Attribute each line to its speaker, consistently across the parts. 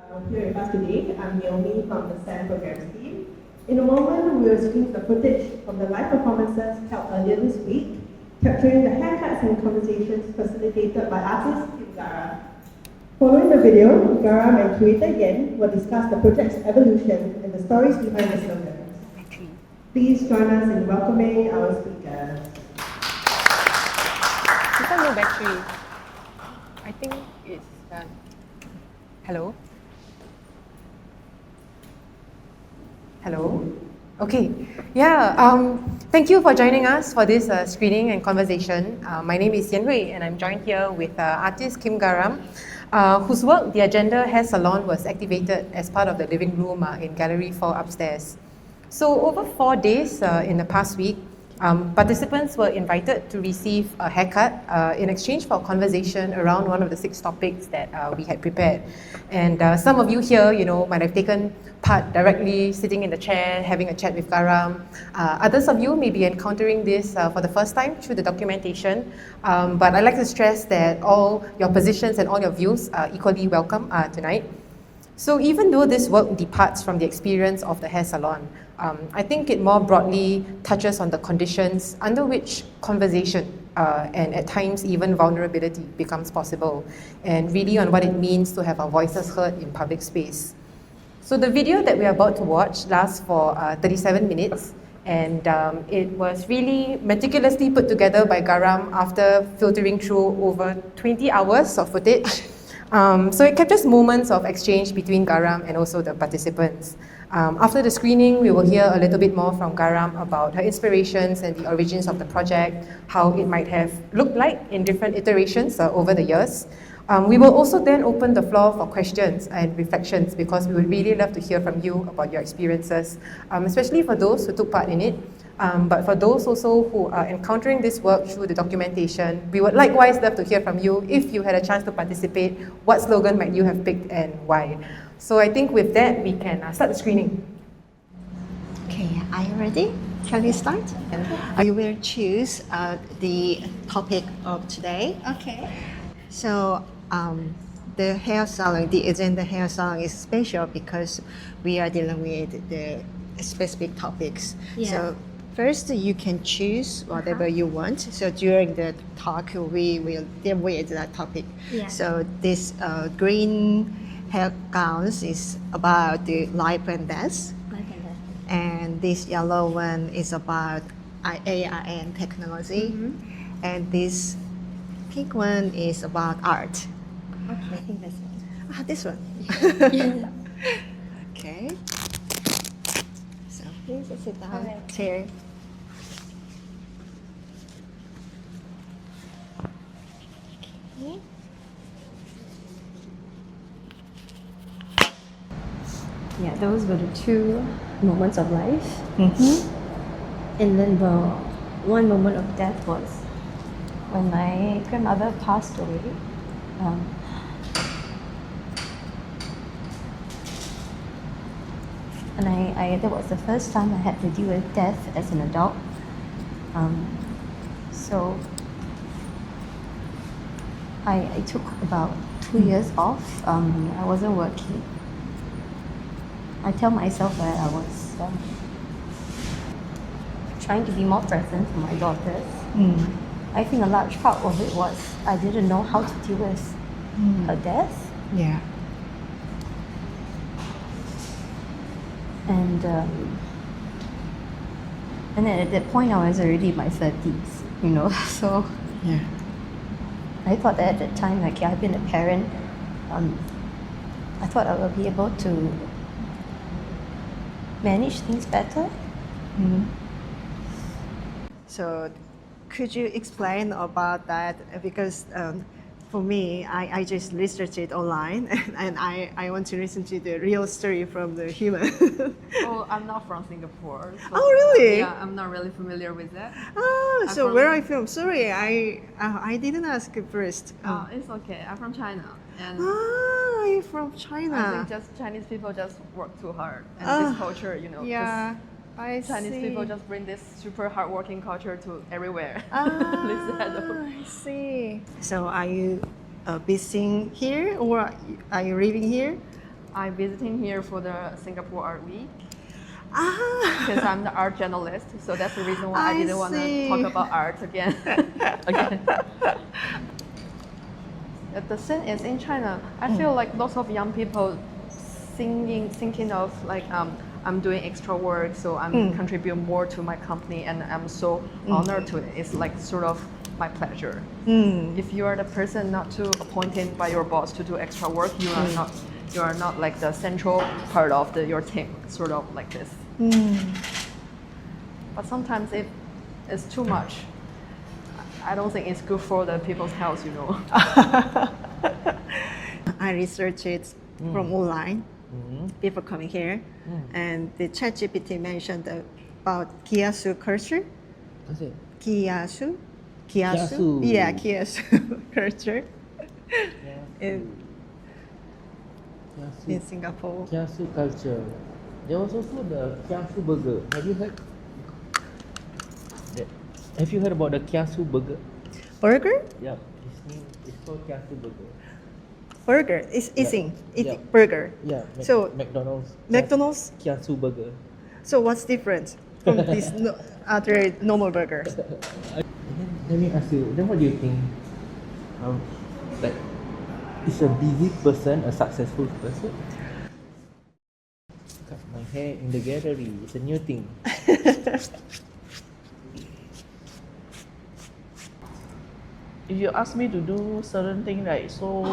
Speaker 1: Here with us today, I'm Naomi from the STEM Programs team. In a moment, we will stream the footage from the live performances held earlier this week, capturing the haircuts and conversations facilitated by artist 𝘔𝘓𝘓. Following the video, 𝘔𝘓𝘓 and curator Yen will discuss the project's evolution and the stories behind the slogans. Please join us in welcoming our speakers.
Speaker 2: This one no battery. I think it's done. Hello? Hello? Okay. Yeah, thank you for joining us for this screening and conversation. My name is Yen Hui and I'm joined here with artist 𝘔𝘓𝘓, whose work, The Agenda Hair Salon, was activated as part of the living room in Gallery 4 upstairs. So over 4 days in the past week, participants were invited to receive a haircut in exchange for a conversation around one of the 6 topics that we had prepared. And some of you here, might have taken part directly, sitting in the chair, having a chat with 𝘔𝘓𝘓. Others of you may be encountering this for the first time through the documentation. But I'd like to stress that all your positions and all your views are equally welcome tonight. So even though this work departs from the experience of the hair salon, I think it more broadly touches on the conditions under which conversation and at times even vulnerability becomes possible, and really on what it means to have our voices heard in public space. So the video that we're about to watch lasts for 37 minutes, and it was really meticulously put together by 𝘔𝘓𝘓 after filtering through over 20 hours of footage. So it captures moments of exchange between 𝘔𝘓𝘓 and also the participants. After the screening, we will hear a little bit more from 𝘔𝘓𝘓 about her inspirations and the origins of the project, how it might have looked like in different iterations over the years. We will also then open the floor for questions and reflections, because we would really love to hear from you about your experiences, especially for those who took part in it. But for those also who are encountering this work through the documentation, we would likewise love to hear from you. If you had a chance to participate, what slogan might you have picked and why? So I think with that, we can start the screening.
Speaker 3: Okay, are you ready? Shall we start? I will choose the topic of today.
Speaker 4: Okay.
Speaker 3: So the hair salon, the agenda hair salon is special because we are dealing with the specific topics.
Speaker 4: Yeah.
Speaker 3: So first, you can choose whatever you want. So during the talk, we will deal with that topic.
Speaker 4: Yeah.
Speaker 3: So this green hair gowns is about the life and death. And this yellow one is about AR technology. And this pink one is about art.
Speaker 4: Okay, I think this one.
Speaker 3: This one.
Speaker 4: Yeah.
Speaker 3: Okay. So please sit down.
Speaker 4: Alright.
Speaker 3: Chair. Okay.
Speaker 4: Yeah, those were the 2 moments of life. And then the one moment of death was when my grandmother passed away. And that was the first time I had to deal with death as an adult. So I took about 2 years off. I wasn't working. I tell myself that I was trying to be more present for my daughters. I think a large part of it was I didn't know how to deal with her death.
Speaker 3: Yeah.
Speaker 4: And then at that point I was already in my 30s, so
Speaker 3: Yeah.
Speaker 4: I thought that at that time, okay, I've been a parent, I thought I would be able to manage things better.
Speaker 3: So could you explain about that? Because for me, I just researched it online and I want to listen to the real story from the human.
Speaker 2: Oh, I'm not from Singapore. So,
Speaker 3: Oh, really?
Speaker 2: Yeah, I'm not really familiar with that.
Speaker 3: Oh,
Speaker 2: I'm
Speaker 3: so
Speaker 2: from-
Speaker 3: where are you from? Sorry, I didn't ask you first.
Speaker 2: It's okay. I'm from China, and
Speaker 3: You're from
Speaker 2: I
Speaker 3: China.
Speaker 2: think just Chinese people just work too hard, and
Speaker 3: Ah,
Speaker 2: this culture,
Speaker 3: Yeah, I
Speaker 2: just Chinese
Speaker 3: see.
Speaker 2: people just bring this super hardworking culture to everywhere.
Speaker 3: I see. So are you visiting here or are you living here?
Speaker 5: I'm visiting here for the Singapore Art Week
Speaker 3: Ah,
Speaker 5: because I'm the art journalist. So that's the reason why I didn't want to
Speaker 3: see.
Speaker 5: talk about art again. The same is in China. I feel like lots of young people thinking of like I'm doing extra work, so I'm contributing more to my company, and I'm so honored to it. It's like sort of my pleasure. If you are the person not too appointed by your boss to do extra work, you are not like the central part of your team, sort of like this. But sometimes if it's too much, I don't think it's good for the people's health, you know.
Speaker 3: I researched it from online before coming here, and the ChatGPT mentioned about 𝘓𝘢𝘁 culture.
Speaker 6: What's it?
Speaker 3: 𝘓𝘢𝘁?
Speaker 6: 𝘓𝘢𝘁.
Speaker 3: Yeah, 𝘓𝘢𝘁 culture in Singapore.
Speaker 6: 𝘓𝘢𝘁 culture. There was also the 𝘓𝘢𝘁 burger. Have you heard? Have you heard about the 𝘓𝘢𝘁 burger?
Speaker 3: Burger?
Speaker 6: Yeah, it's called 𝘓𝘢𝘁 burger.
Speaker 3: Burger is eating
Speaker 6: Yeah.
Speaker 3: burger.
Speaker 6: Yeah,
Speaker 3: So
Speaker 6: McDonald's 𝘓𝘢𝘁 burger.
Speaker 3: So what's different from this other normal burgers?
Speaker 6: Let me ask you, then what do you think? Like, is a busy person a successful person? Cut my hair in the gallery, it's a new thing.
Speaker 7: If you ask me to do certain thing like so,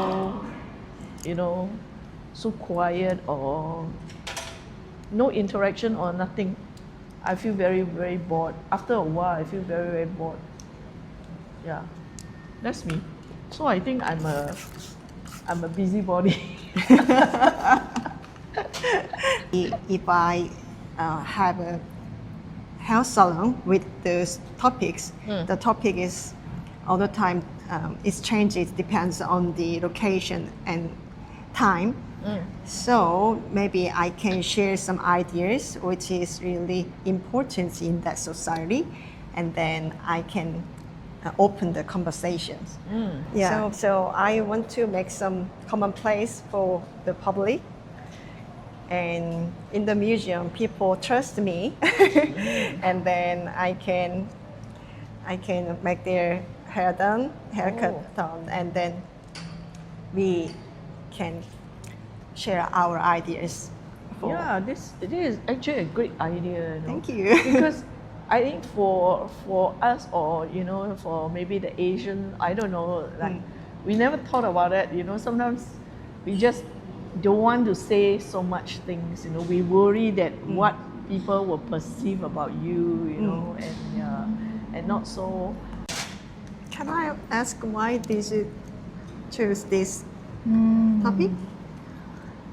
Speaker 7: you know, so quiet or no interaction or nothing, I feel very, very bored. After a while, I feel very, very bored. Yeah, that's me. So I think I'm a busybody.
Speaker 3: If I have a hair salon with those topics, the topic is all the time, it changes, depends on the location and time. So maybe I can share some ideas which is really important in that society, and then I can open the conversations. Yeah. So I want to make some commonplace for the public. And in the museum, people trust me, and then I can make their haircut done, and then we can share our ideas.
Speaker 7: Yeah, it is actually a great idea. You know?
Speaker 3: Thank you.
Speaker 7: Because I think for us, or you know, for maybe the Asian, I don't know, like we never thought about it. You know, sometimes we just don't want to say so much things. You know, we worry that what people will perceive about you. You know, and not so.
Speaker 3: Can I ask why did you choose this topic?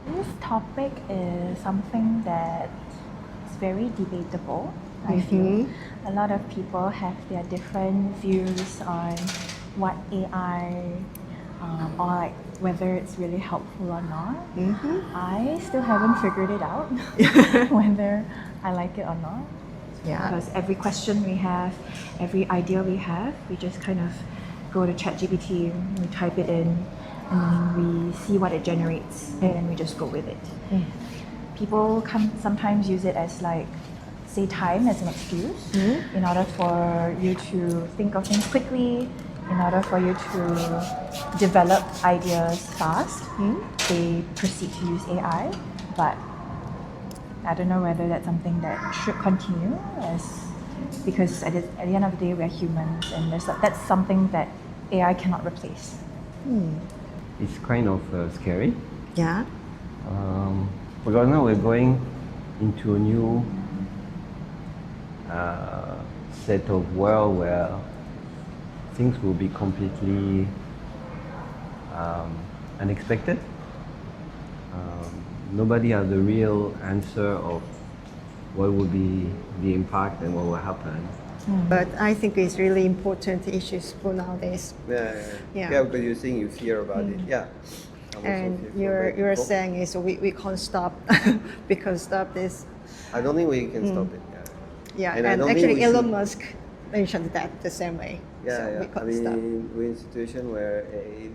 Speaker 8: This topic is something that is very debatable, I feel. A lot of people have their different views on what AI or like whether it's really helpful or not. I still haven't figured it out whether I like it or not.
Speaker 3: Yeah.
Speaker 8: Because every question we have, every idea we have, we just kind of go to ChatGPT, we type it in, and then we see what it generates, and then we just go with it. People sometimes use it as like, say, time as an excuse in order for you to think of things quickly, in order for you to develop ideas fast. They proceed to use AI, but I don't know whether that's something that should continue, because at the end of the day, we're humans, and that's something that AI cannot replace.
Speaker 9: It's kind of scary.
Speaker 3: Yeah.
Speaker 9: Because now we're going into a new set of world where things will be completely unexpected. Nobody has the real answer of what will be the impact and what will happen.
Speaker 3: But I think it's really important issues for nowadays.
Speaker 10: Yeah, because you think you fear about it. Yeah.
Speaker 3: And you're saying is we can't stop because stop this.
Speaker 10: I don't think we can stop it.
Speaker 3: Yeah,
Speaker 10: And
Speaker 3: and
Speaker 10: I don't think
Speaker 3: actually
Speaker 10: we
Speaker 3: Elon
Speaker 10: should-
Speaker 3: Musk mentioned that the same way. So we can't stop.
Speaker 10: We're in a situation where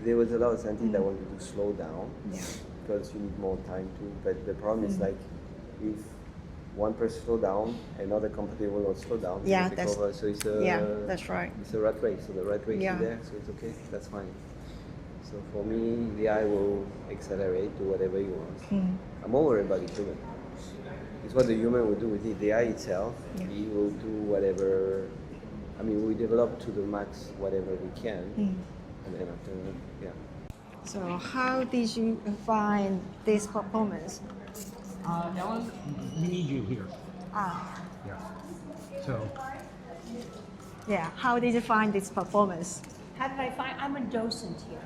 Speaker 10: there was a lot of scientists that wanted to slow down.
Speaker 3: Yeah.
Speaker 10: because you need more time too. But the problem is like if one person slow down, another company will not slow down.
Speaker 3: Yeah,
Speaker 10: take
Speaker 3: that's
Speaker 10: over. So it's a
Speaker 3: that's right.
Speaker 10: It's a rat race. So the rat race is there, so it's okay. That's fine. So for me, the eye will accelerate to whatever you want. I'm more worried about the human. It's what the human will do with it. The eye itself, he will do whatever. I mean, we develop to the max whatever we can, and then after,
Speaker 3: So how did you find this performance?
Speaker 11: Ellen, we need you here. Yeah. So.
Speaker 3: Yeah, how did you find this performance?
Speaker 12: How did I find? I'm a docent here.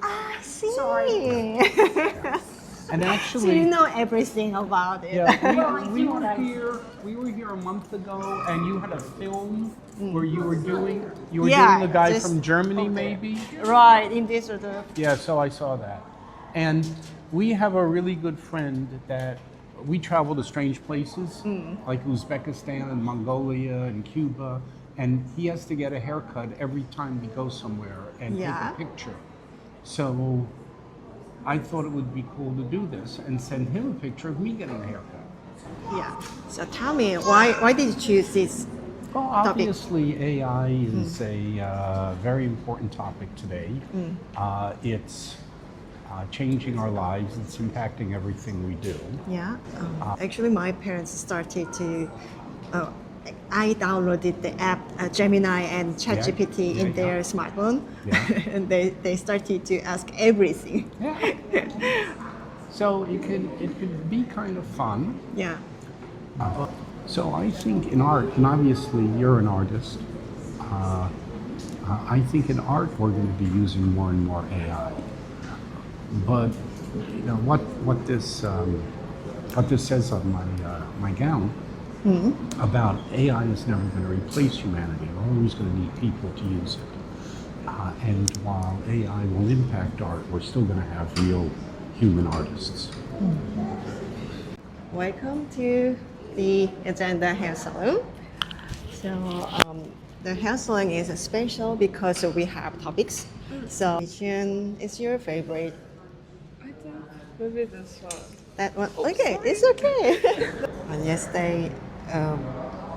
Speaker 3: I see.
Speaker 12: Sorry.
Speaker 11: And
Speaker 3: So
Speaker 11: actually,
Speaker 3: you know everything about it.
Speaker 11: yeah, we were here a month ago, and you had a film where you were doing the guy
Speaker 3: just-
Speaker 11: from Germany, maybe.
Speaker 3: Right, in this sort of.
Speaker 11: Yeah, so I saw that. And we have a really good friend that we travel to strange places, like Uzbekistan and Mongolia and Cuba, and he has to get a haircut every time we go somewhere and take a picture. So I thought it would be cool to do this and send him a picture of me getting a haircut.
Speaker 3: Yeah. So tell me, why did you choose this
Speaker 11: Well,
Speaker 3: topic?
Speaker 11: obviously AI is a very important topic today. It's changing our lives. It's impacting everything we do.
Speaker 3: Yeah. Actually, my parents started to. I downloaded the app Gemini and ChatGPT in their smartphone, and they started to ask everything.
Speaker 11: So it could be kind of fun.
Speaker 3: Yeah.
Speaker 11: So I think in art, and obviously you're an artist, I think in art we're going to be using more and more AI. But you know what this says on my gown about AI is never going to replace humanity. We're always going to need people to use it. And while AI will impact art, we're still going to have real human artists.
Speaker 3: Welcome to the Agenda Hair Salon. So the hair salon is special because we have topics. So which one is your favorite?
Speaker 5: I think maybe this one.
Speaker 3: That one? Okay, it's okay. And yesterday,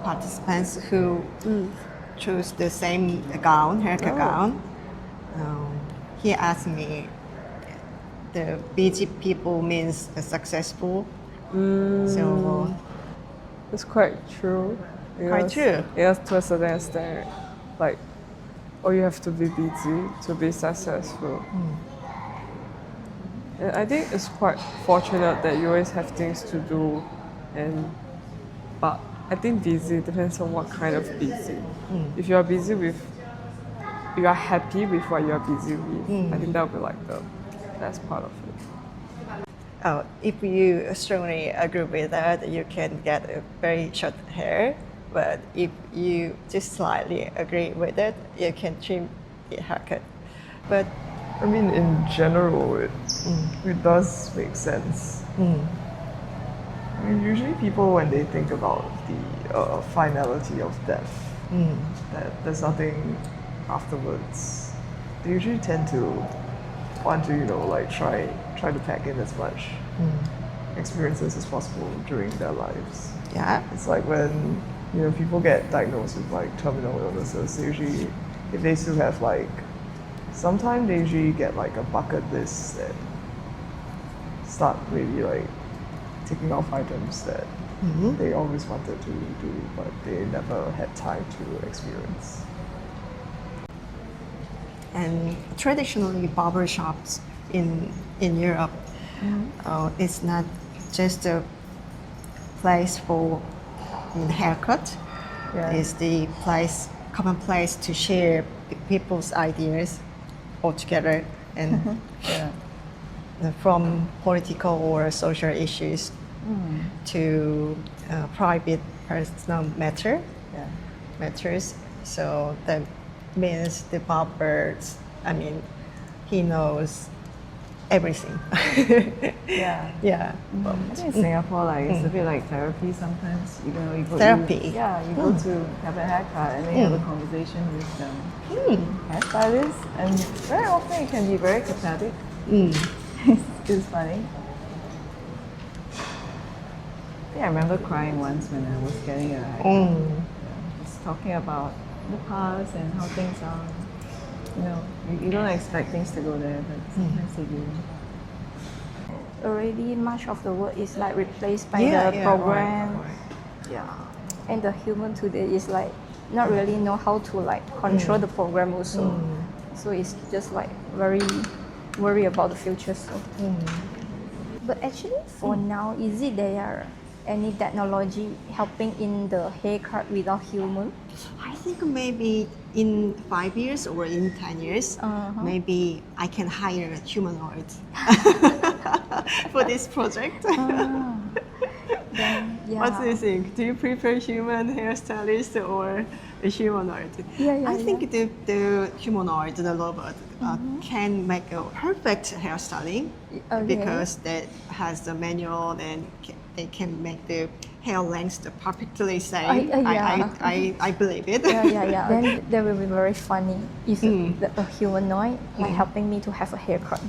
Speaker 3: participants who chose the same gown, haircut gown, he asked me, the busy people means successful. So
Speaker 5: It's quite true.
Speaker 3: quite true.
Speaker 5: Yes, to a certain extent. Like, you have to be busy to be successful. And I think it's quite fortunate that you always have things to do, but I think busy depends on what kind of busy. If you are busy with, you are happy with what you are busy with, I think that would be like the best part of it.
Speaker 3: If you strongly agree with that, you can get a very short hair. But if you just slightly agree with it, you can trim the haircut. But
Speaker 5: I mean, in general, it does make sense. I mean, usually people, when they think about the finality of death, that there's nothing afterwards, they usually tend to want to, like try to pack in as much experiences as possible during their lives.
Speaker 3: yeah,
Speaker 5: It's like when people get diagnosed with like terminal illnesses, they usually, if they still have like, sometimes they usually get like a bucket list that start maybe like ticking off items that they always wanted to do, but they never had time to experience.
Speaker 3: and traditionally barber shops in Europe, it's not just a place for haircut.
Speaker 5: Yeah.
Speaker 3: It's the common place to share people's ideas all together, and from political or social issues to private personal matters. So that means the barber, he knows everything.
Speaker 5: Yeah.
Speaker 3: Yeah.
Speaker 5: I think in Singapore, like it's a bit like therapy sometimes. You go
Speaker 3: Therapy?
Speaker 5: You go to have a haircut and then you have a conversation with the hairstylist, and very often it can be very cathartic. It's funny.
Speaker 13: think I remember crying once when I was getting a haircut. Just talking about the past and how things are. You know, you don't expect things to go there, but sometimes they do.
Speaker 4: Already much of the work is like replaced by
Speaker 3: Yeah,
Speaker 4: the
Speaker 3: yeah,
Speaker 4: program.
Speaker 3: right.
Speaker 4: Yeah. And the human today is like not really know how to like control the program also. So it's just like very worry about the future. So. But actually for now, is it there any technology helping in the haircut without human?
Speaker 3: I think maybe in 5 years or in 10 years, maybe I can hire a humanoid for this project.
Speaker 4: Then, yeah.
Speaker 3: What do you think? Do you prefer human hairstylist or a humanoid? I think the humanoid, the robot, can make a perfect hairstyling because that has the manual and they can make the hair length perfectly same. I believe it.
Speaker 4: Then that will be very funny if a humanoid like helping me to have a haircut.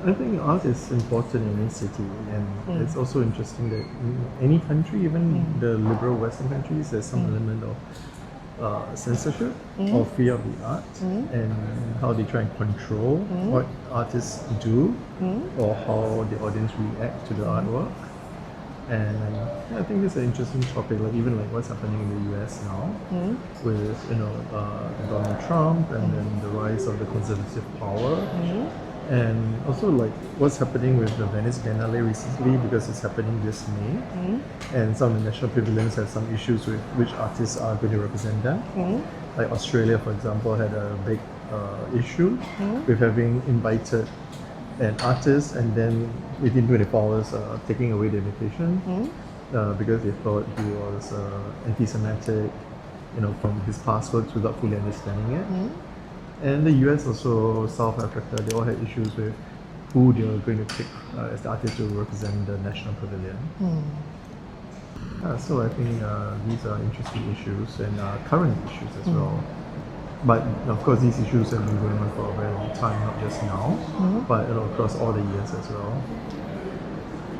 Speaker 6: I think art is important in any city, and it's also interesting that in any country, even the liberal Western countries, there's some element of censorship or fear of the art, and how they try and control what artists do or how the audience react to the artwork. And I think it's an interesting topic, like even like what's happening in the US now with Donald Trump and then the rise of the conservative power. And also like what's happening with the Venice Biennale recently, because it's happening this May, and some of the national pavilions have some issues with which artists are going to represent them. Like Australia, for example, had a big issue with having invited an artist and then within 24 hours taking away the invitation because they thought he was anti-Semitic, from his past works without fully understanding it. And the US also, South Africa, they all had issues with who they were going to pick as the artist to represent the national pavilion. So I think these are interesting issues and current issues as well. But of course, these issues have been going on for a very long time, not just now, but across all the years as well.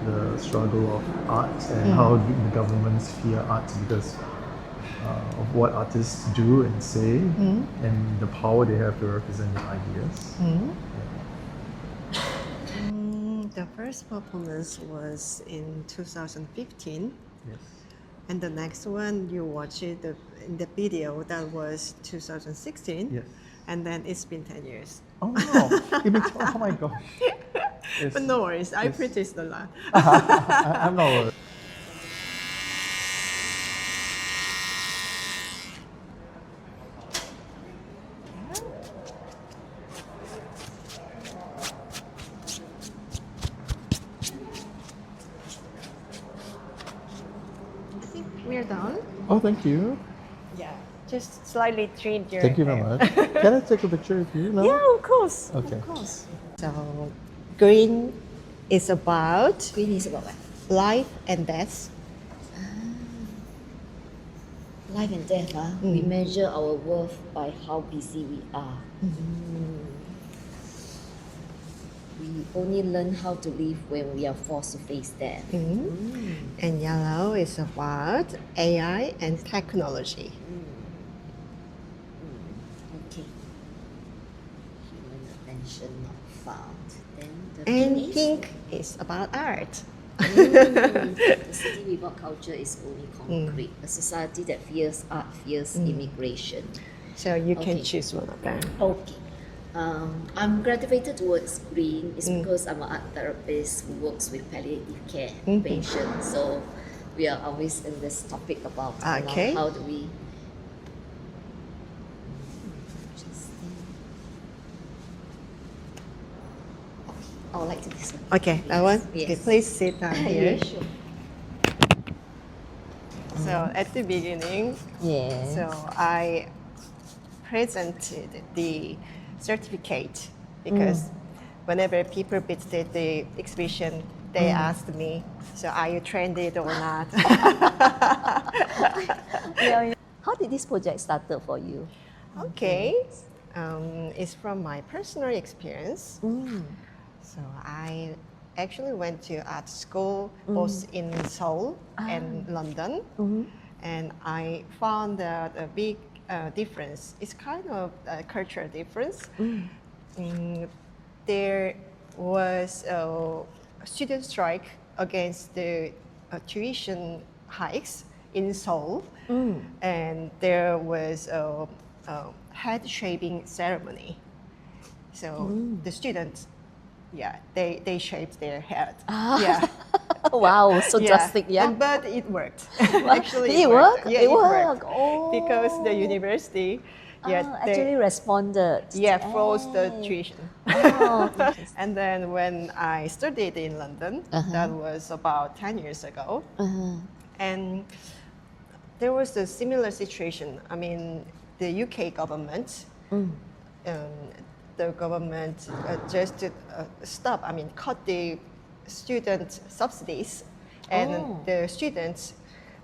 Speaker 6: The struggle of art and how the governments fear art because of what artists do and say and the power they have to represent their ideas.
Speaker 3: The first performance was in 2015.
Speaker 6: Yes.
Speaker 3: And the next one you watch it in the video, that was 2016.
Speaker 6: Yes.
Speaker 3: And then it's been 10 years.
Speaker 6: Oh no! Oh my gosh.
Speaker 3: But no worries, I practiced a lot.
Speaker 6: I'm not worried.
Speaker 3: We're done.
Speaker 6: Oh, thank you.
Speaker 3: Yeah, just slightly treat your
Speaker 6: Thank you very much. Can I take a picture with you now?
Speaker 3: Yeah, of course.
Speaker 6: Okay.
Speaker 3: Of course. So, green is about
Speaker 12: what?
Speaker 3: life and death.
Speaker 12: Life and death, we measure our worth by how busy we are. We only learn how to live when we are forced to face death.
Speaker 3: And yellow is about AI and technology.
Speaker 12: Okay. Human attention not found. Then the
Speaker 3: And pink is about art.
Speaker 12: The city without culture is only concrete. A society that fears art fears immigration.
Speaker 3: So you can
Speaker 12: Okay.
Speaker 3: choose one of them.
Speaker 12: Okay. I'm gravitated towards green is because I'm an art therapist who works with palliative care patients. So we are always in this topic about
Speaker 3: Okay.
Speaker 12: how do we I would like to listen.
Speaker 3: Okay, that one?
Speaker 12: Yes.
Speaker 3: Okay, please sit down here.
Speaker 12: Yeah, sure.
Speaker 3: So at the beginning, so I presented the certificate because whenever people visited the exhibition, they asked me, so are you trained it or not?
Speaker 12: How did this project started for you?
Speaker 3: Okay, it's from my personal experience. So I actually went to art school both in Seoul and London, and I found that a big difference is kind of a cultural difference. There was a student strike against the tuition hikes in Seoul, and there was a head shaving ceremony. So the students, they shaved their head. Yeah.
Speaker 12: Wow, so drastic, yeah.
Speaker 3: But it worked. Actually,
Speaker 12: it worked?
Speaker 3: Yeah,
Speaker 12: It
Speaker 3: it
Speaker 12: worked.
Speaker 3: worked.
Speaker 12: Oh.
Speaker 3: Because the university,
Speaker 12: actually responded.
Speaker 3: froze the tuition.
Speaker 12: Oh,
Speaker 3: and then when I studied in London, that was about 10 years ago, and there was a similar situation. I mean, the UK government, the government just cut the student subsidies, and the students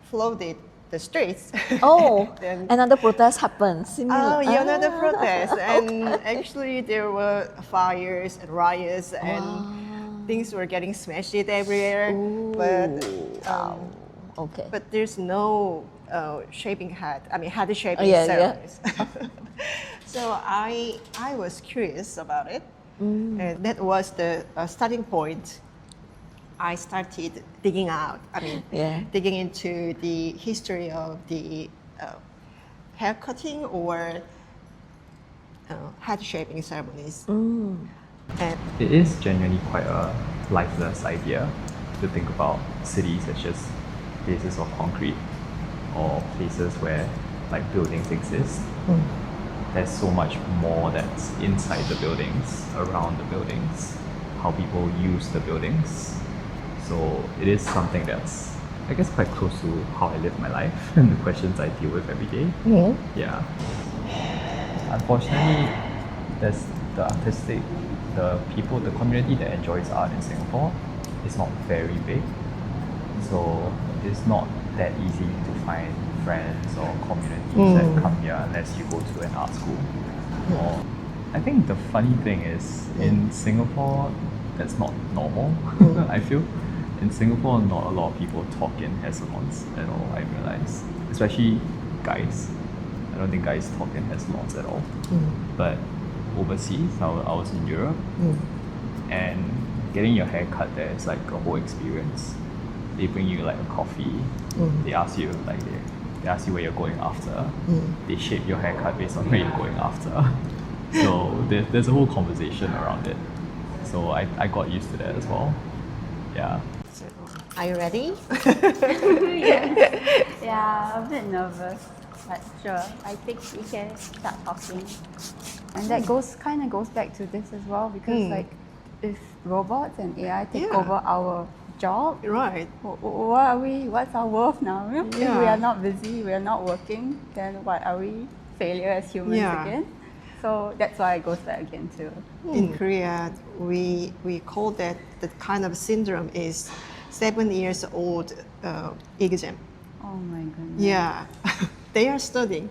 Speaker 3: flooded the streets.
Speaker 12: Oh, another protest happened.
Speaker 3: Another protest. And actually there were fires and riots and things were getting smashed everywhere. But there's no head shaping ceremonies. So I was curious about it. And that was the starting point. I started digging into the history of the hair cutting or head shaping ceremonies. And
Speaker 14: it is genuinely quite a lifeless idea to think about cities as just places of concrete or places where like buildings exist. There's so much more that's inside the buildings, around the buildings, how people use the buildings. So it is something that's, I guess, quite close to how I live my life and the questions I deal with every day. Yeah. Unfortunately, there's the community that enjoys art in Singapore is not very big. So it's not that easy to find friends or communities that come here unless you go to an art school. Or I think the funny thing is in Singapore, that's not normal, I feel. In Singapore, not a lot of people talk in hair salons at all, I realize. Especially guys. I don't think guys talk in hair salons at all. But overseas, I was in Europe, and getting your hair cut there is like a whole experience. They bring you like a coffee, they ask you where you're going after, they shape your haircut based on where you're going after. So there's a whole conversation around it. So I got used to that as well. Yeah.
Speaker 3: So, are you ready?
Speaker 4: Yeah, a bit nervous, but sure. I think we can start talking. And that kind of goes back to this as well, because like if robots and AI take over our job,
Speaker 3: right?
Speaker 4: What are we? What's our worth now? If we are not busy, we are not working, then what are we? Failure as humans again. So that's why it goes back again too.
Speaker 3: In Korea, we call that the kind of syndrome is 7 years old exam.
Speaker 4: Oh my goodness.
Speaker 3: Yeah, they are studying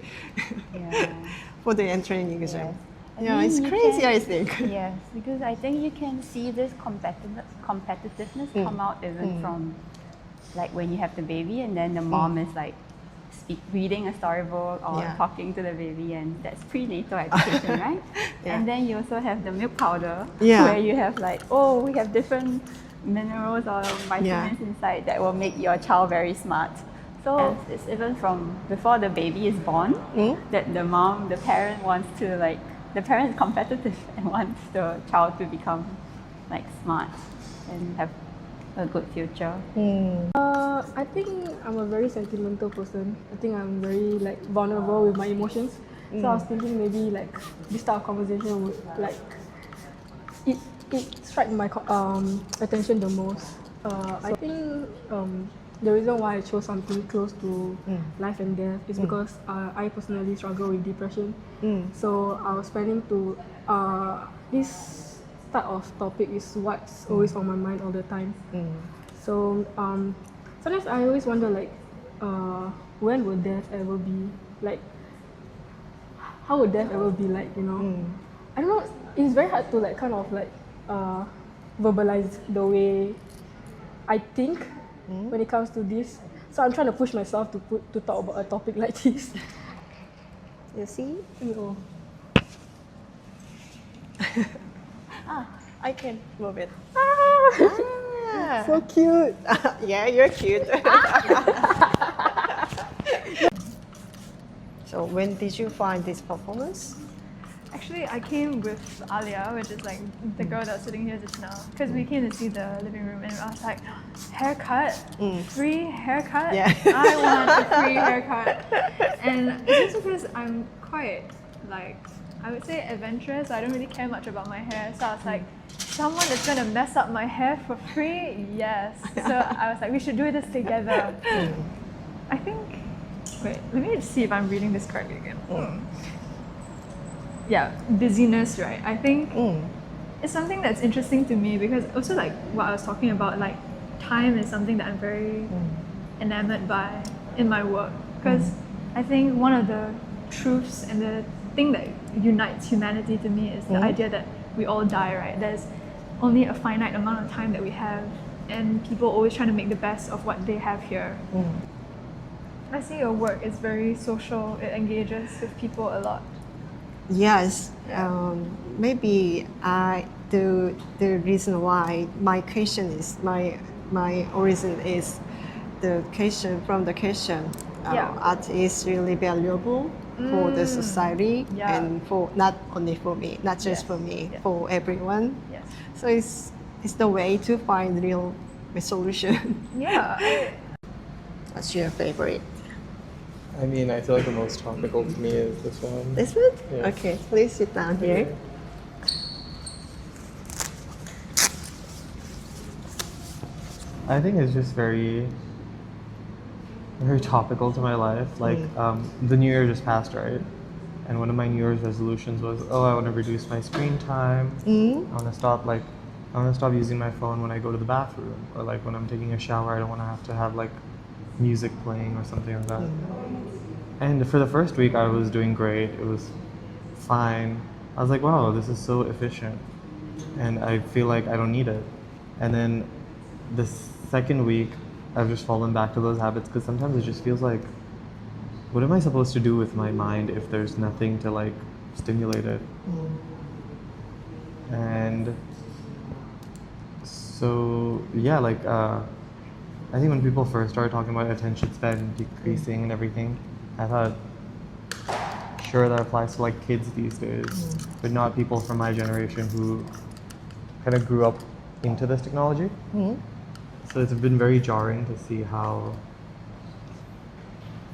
Speaker 3: for the entering exam.
Speaker 4: Yes.
Speaker 3: It's crazy, I think.
Speaker 4: Yes, because I think you can see this competitiveness come out even from like when you have the baby and then the mom is like reading a storybook or talking to the baby, and that's prenatal education, right? And then you also have the milk powder where you have like, we have different minerals or vitamins inside that will make your child very smart. So it's even from before the baby is born that the parent wants to like, the parent is competitive and wants the child to become like smart and have a good future.
Speaker 15: I think I'm a very sentimental person. I think I'm very like vulnerable with my emotions. So I was thinking maybe like this type of conversation would like it strike my attention the most. I think the reason why I chose something close to life and death is because I personally struggle with depression. So I was planning to this type of topic is what's always on my mind all the time. So sometimes I always wonder like when will death ever be like, how would death ever be like, you know? I don't know, it's very hard to like kind of like verbalize the way I think when it comes to this. So I'm trying to push myself to talk about a topic like this.
Speaker 3: You see?
Speaker 15: Oh.
Speaker 3: I can move it.
Speaker 15: So cute.
Speaker 3: Yeah, you're cute. So when did you find this performance?
Speaker 16: Actually, I came with Alia, which is like the girl that's sitting here just now, because we came to see the living room, and I was like, haircut, free haircut.
Speaker 3: Yeah.
Speaker 16: I want a free haircut, and it's just because I'm quite like, I would say adventurous. I don't really care much about my hair, so I was like, someone is gonna mess up my hair for free? Yes. So I was like, we should do this together. I think. Wait, let me see if I'm reading this correctly again. Yeah, busyness, right? I think it's something that's interesting to me because also like what I was talking about, like time is something that I'm very enamored by in my work, because I think one of the truths and the thing that unites humanity to me is the idea that we all die, right? There's only a finite amount of time that we have, and people always trying to make the best of what they have here. I see your work is very social, it engages with people a lot.
Speaker 3: Yes, maybe the reason why my question is my origin is the question from the question. Art is really valuable for the society and for not only for me, not just for me, for everyone. So it's the way to find real solution. What's your favorite?
Speaker 6: I mean, I feel like the most topical to me is this one.
Speaker 3: This one?
Speaker 6: Yeah.
Speaker 3: Okay, please sit down here.
Speaker 6: I think it's just very topical to my life. Like, the New Year just passed, right? And one of my New Year's resolutions was, I want to reduce my screen time. I want to stop using my phone when I go to the bathroom, or like when I'm taking a shower. I don't want to have like music playing or something like that. And for the first week I was doing great, it was fine. I was like, wow, this is so efficient, and I feel like I don't need it. And then the second week I've just fallen back to those habits, because sometimes it just feels like, what am I supposed to do with my mind if there's nothing to like stimulate it? And so yeah, like I think when people first started talking about attention span decreasing and everything, I thought, sure, that applies to like kids these days, but not people from my generation who kind of grew up into this technology. So it's been very jarring to see how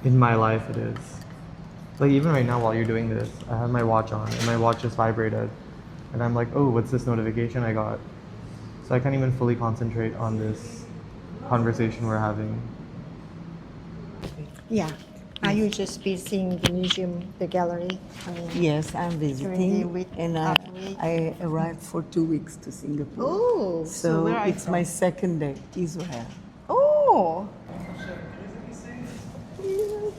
Speaker 6: in my life it is. Like even right now while you're doing this, I have my watch on and my watch just vibrated, and I'm like, oh, what's this notification I got? So I can't even fully concentrate on this conversation we're having.
Speaker 3: Yeah. Are you just visiting the museum, the gallery?
Speaker 17: Yes, I'm visiting,
Speaker 3: with
Speaker 17: and I arrived for 2 weeks to Singapore.
Speaker 3: Oh,
Speaker 17: so
Speaker 3: where are you
Speaker 17: it's
Speaker 3: from?
Speaker 17: my second day, Israel.
Speaker 3: Oh,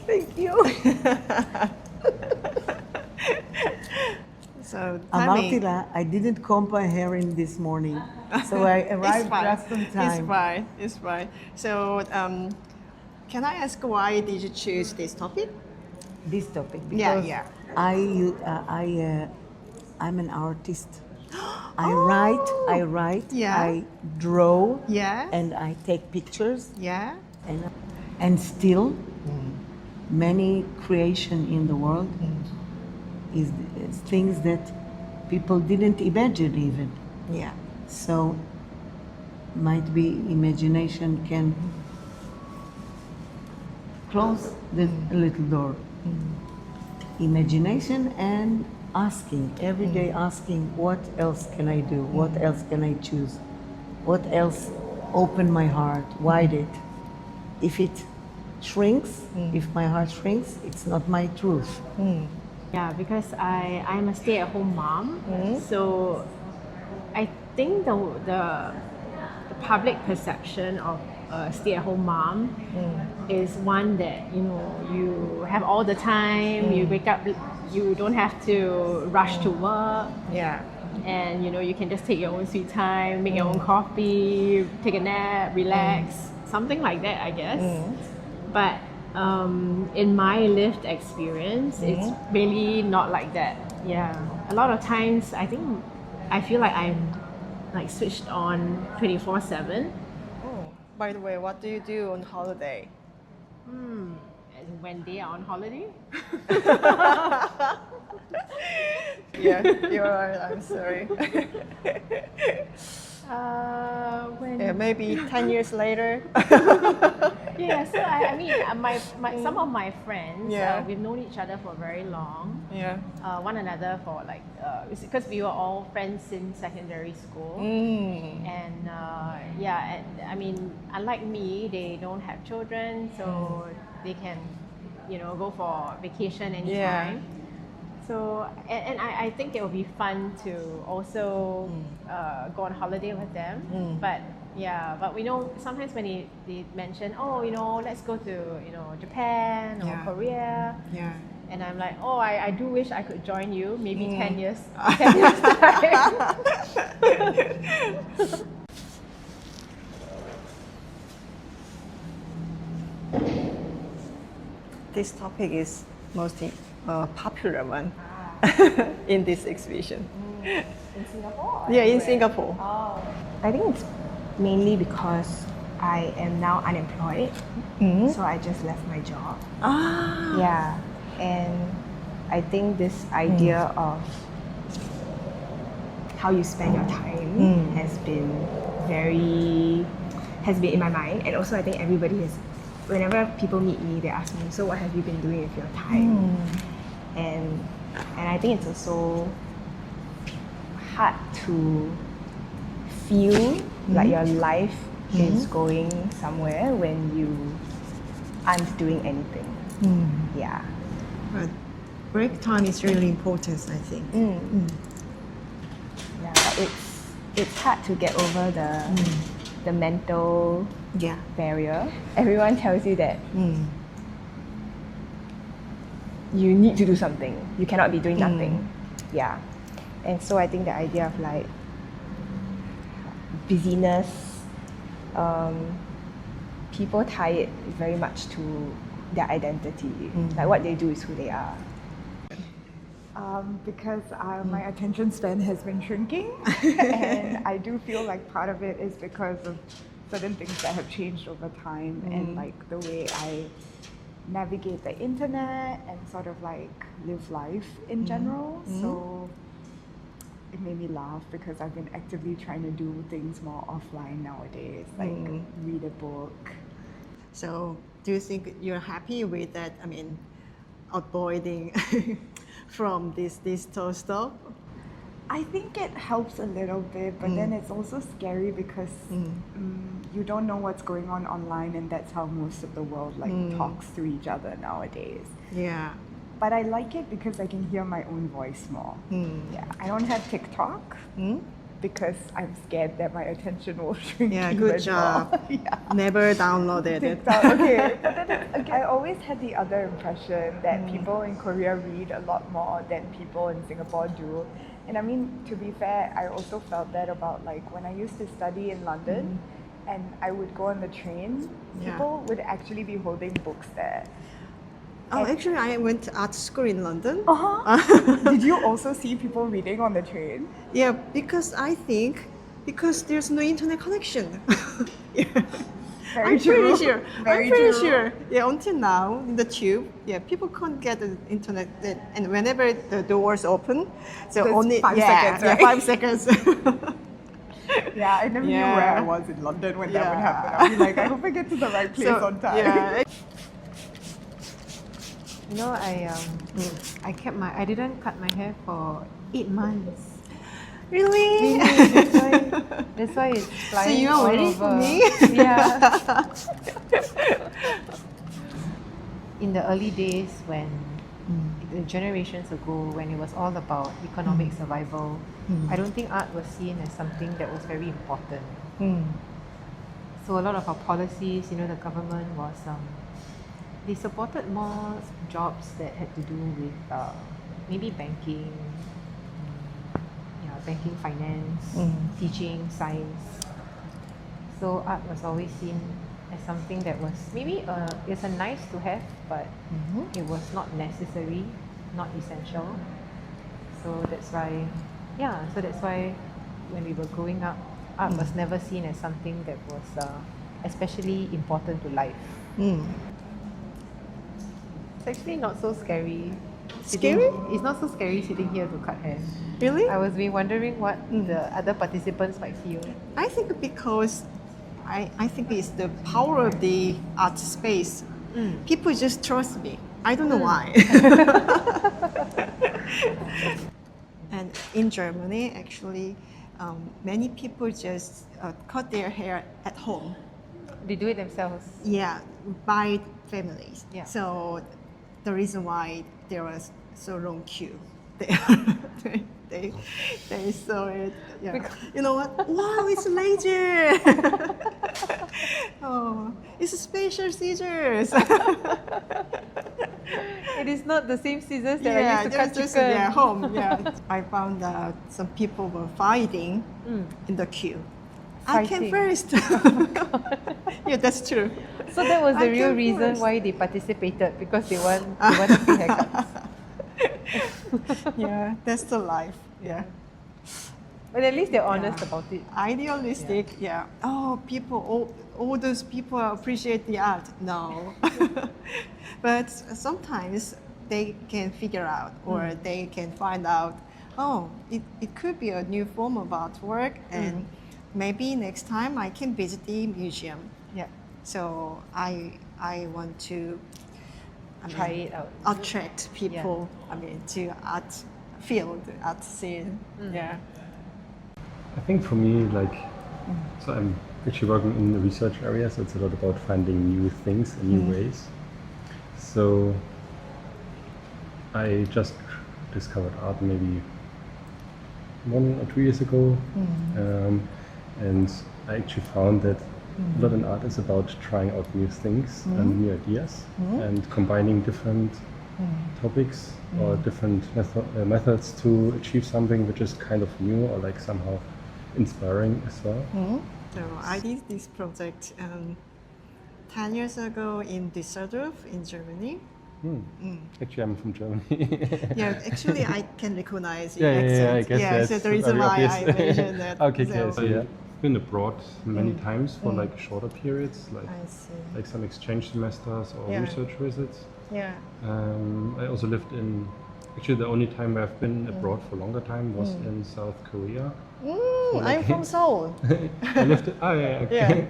Speaker 3: thank you. So tell me.
Speaker 17: Amaltila, I didn't comb my hair in this morning, so I arrived just on time.
Speaker 3: It's fine. So, can I ask why did you choose this topic?
Speaker 17: This topic, because I'm an artist. I write, I draw, and I take pictures. And still, many creation in the world is things that people didn't imagine even. So, might be imagination can close the little door. Imagination and asking, every day asking, what else can I do? What else can I choose? What else open my heart, wide it? If it shrinks, if my heart shrinks, it's not my truth.
Speaker 18: Yeah, because I'm a stay-at-home mom, so I think the public perception of a stay-at-home mom is one that you have all the time. You wake up, you don't have to rush to work. and you know, you can just take your own sweet time, make your own coffee, take a nap, relax, something like that, I guess. But in my lived experience, it's really not like that. Yeah, a lot of times I feel like I'm like switched on 24/7.
Speaker 3: Oh, by the way, what do you do on holiday?
Speaker 18: And when they are on holiday.
Speaker 3: Yeah, you're right. I'm sorry. Maybe 10 years later.
Speaker 18: Yeah, so I mean, some of my friends, we've known each other for very long.
Speaker 3: Yeah.
Speaker 18: One another for like, because we were all friends since secondary school. And and I mean, unlike me, they don't have children, so they can, you know, go for vacation anytime. So, and I think it will be fun to also go on holiday with them. But but we know sometimes when they mention, oh, you know, let's go to, you know, Japan or Korea. And I'm like, oh, I do wish I could join you, maybe 10 years time.
Speaker 3: This topic is most popular one in this exhibition.
Speaker 18: In Singapore?
Speaker 3: Yeah, in Singapore.
Speaker 18: Oh.
Speaker 8: I think it's mainly because I am now unemployed, so I just left my job. Yeah, and I think this idea of how you spend your time has been in my mind, and also I think everybody has. Whenever people meet me, they ask me, so what have you been doing with your time? And I think it's also hard to feel like your life is going somewhere when you aren't doing anything. Yeah.
Speaker 3: But break time is really important, I think.
Speaker 8: Yeah, but it's hard to get over the mental barrier. Everyone tells you that you need to do something. You cannot be doing nothing. Yeah. And so I think the idea of like busyness, people tie it very much to their identity. Like what they do is who they are.
Speaker 19: Because my attention span has been shrinking, and I do feel like part of it is because of certain things that have changed over time, and like the way I navigate the internet and sort of like live life in general. So it made me laugh because I've been actively trying to do things more offline nowadays, like read a book.
Speaker 3: So do you think you're happy with that? I mean, avoiding from this digital stuff?
Speaker 19: I think it helps a little bit, but then it's also scary because you don't know what's going on online, and that's how most of the world like talks to each other nowadays.
Speaker 3: Yeah.
Speaker 19: But I like it because I can hear my own voice more. Yeah, I don't have TikTok because I'm scared that my attention will shrink.
Speaker 3: Yeah, good job. Never downloaded it.
Speaker 19: TikTok, okay. But then I always had the other impression that people in Korea read a lot more than people in Singapore do. And I mean, to be fair, I also felt that about like when I used to study in London and I would go on the train, people would actually be holding books there.
Speaker 3: Oh, actually, I went to art school in London.
Speaker 19: Did you also see people reading on the train?
Speaker 3: Yeah, because I think there's no internet connection. I'm pretty sure. I'm pretty sure. Yeah, until now in the tube, people can't get the internet, and whenever the doors open, so
Speaker 19: There's
Speaker 3: only
Speaker 19: 5 seconds, right?
Speaker 3: 5 seconds.
Speaker 19: Yeah, I never knew where I was in London when that would happen. I'd be like, I hope I get to the right place on time.
Speaker 2: Yeah. You know, I didn't cut my hair for 8 months.
Speaker 3: Really?
Speaker 2: That's why it's flying.
Speaker 3: So you are waiting for me?
Speaker 2: Yeah. In the early days when the generations ago, when it was all about economic survival, I don't think art was seen as something that was very important. So a lot of our policies, you know, the government was they supported more jobs that had to do with maybe banking, banking, finance, teaching, science. So art was always seen as something that was maybe it's a nice to have, but it was not necessary, not essential. So that's why, when we were growing up, art was never seen as something that was especially important to life. It's actually not so scary.
Speaker 3: Scary?
Speaker 2: It's not so scary sitting here to cut hair.
Speaker 3: Really?
Speaker 2: I was wondering what the other participants might feel.
Speaker 3: I think because I think it's the power of the art space. People just trust me. I don't know why. And in Germany, actually, many people just cut their hair at home.
Speaker 2: They do it themselves?
Speaker 3: Yeah, by families.
Speaker 2: Yeah.
Speaker 3: So the reason why there was so long queue, they saw it. Yeah. You know what? Wow, it's laser! Oh, it's special scissors.
Speaker 2: It is not the same scissors that I used to cut
Speaker 3: just
Speaker 2: chicken.
Speaker 3: at home. Yeah, I found out some people were fighting in the queue. I came first. Yeah, that's true.
Speaker 2: So that was the
Speaker 3: I
Speaker 2: real
Speaker 3: came
Speaker 2: reason
Speaker 3: first.
Speaker 2: why they participated, because they want free haircuts.
Speaker 3: Yeah, that's the life. Yeah.
Speaker 2: But at least they're honest about it.
Speaker 3: Idealistic, yeah. Oh, people, all those people appreciate the art. No. But sometimes they can figure out, or they can find out, oh, it could be a new form of artwork, and maybe next time I can visit the museum.
Speaker 2: Yeah.
Speaker 3: So I want to
Speaker 2: Try it out.
Speaker 3: attract people. To art field, art scene. Yeah.
Speaker 6: I think for me, so I'm actually working in the research area, so it's a lot about finding new things and new ways. So I just discovered art maybe 1 or 2 years ago, and I actually found that a lot in art is about trying out new things and new ideas and combining different topics or different methods to achieve something which is kind of new or somehow inspiring as well.
Speaker 3: So I did this project 10 years ago in Dusseldorf in Germany.
Speaker 6: Actually, I'm from Germany.
Speaker 3: Yeah, actually, I can recognize your
Speaker 6: I
Speaker 3: accent.
Speaker 6: guess
Speaker 3: Yeah,
Speaker 6: that's
Speaker 3: so the reason
Speaker 6: very
Speaker 3: why
Speaker 6: obvious.
Speaker 3: I mentioned that.
Speaker 6: Okay,
Speaker 3: so.
Speaker 6: so yeah, I've been abroad many times for shorter periods,
Speaker 3: I see.
Speaker 6: some exchange semesters or
Speaker 3: Yeah.
Speaker 6: research visits.
Speaker 3: Yeah.
Speaker 6: I also lived in. Actually, the only time where I've been abroad for a longer time was in South Korea.
Speaker 3: I'm from Seoul.
Speaker 6: I lived. Okay.
Speaker 3: Yeah.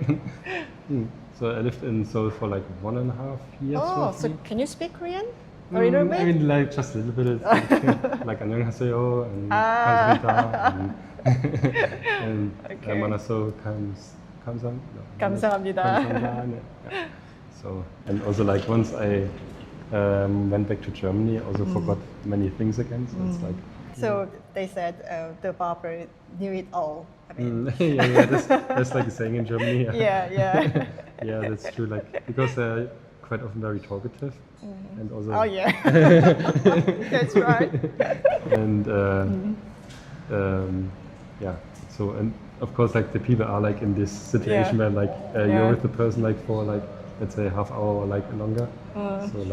Speaker 6: So I lived in Seoul for 1.5 years.
Speaker 3: Oh,
Speaker 6: roughly.
Speaker 3: so can you speak Korean? A little bit?
Speaker 6: I mean, just a little bit. Like 안녕하세요 and 감사합니다 and 만나서
Speaker 3: 감사합니다.
Speaker 6: Yeah. So, and also once I went back to Germany, I also forgot many things again. So it's
Speaker 3: So they said the barber knew it all. I mean.
Speaker 6: yeah, that's like a saying in Germany.
Speaker 3: Yeah.
Speaker 6: Yeah, that's true. Because they're quite often very talkative, and also.
Speaker 3: Oh yeah, that's right.
Speaker 6: And yeah, so and of course the people are in this situation where you're with the person for let's say half hour or longer. So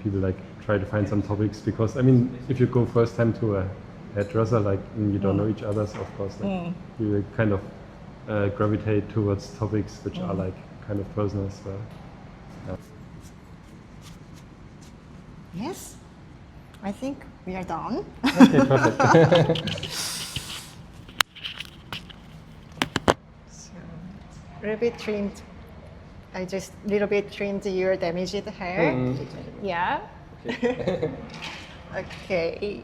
Speaker 6: people try to find some topics, because I mean if you go first time to a hairdresser and you don't know each other, so of course you will kind of gravitate towards topics which are kind of personal as well. Yeah.
Speaker 3: Yes, I think we are done.
Speaker 6: Okay, perfect.
Speaker 3: So, a little bit trimmed. I just little bit trimmed your damaged hair. Yeah.
Speaker 6: Okay.
Speaker 3: Okay.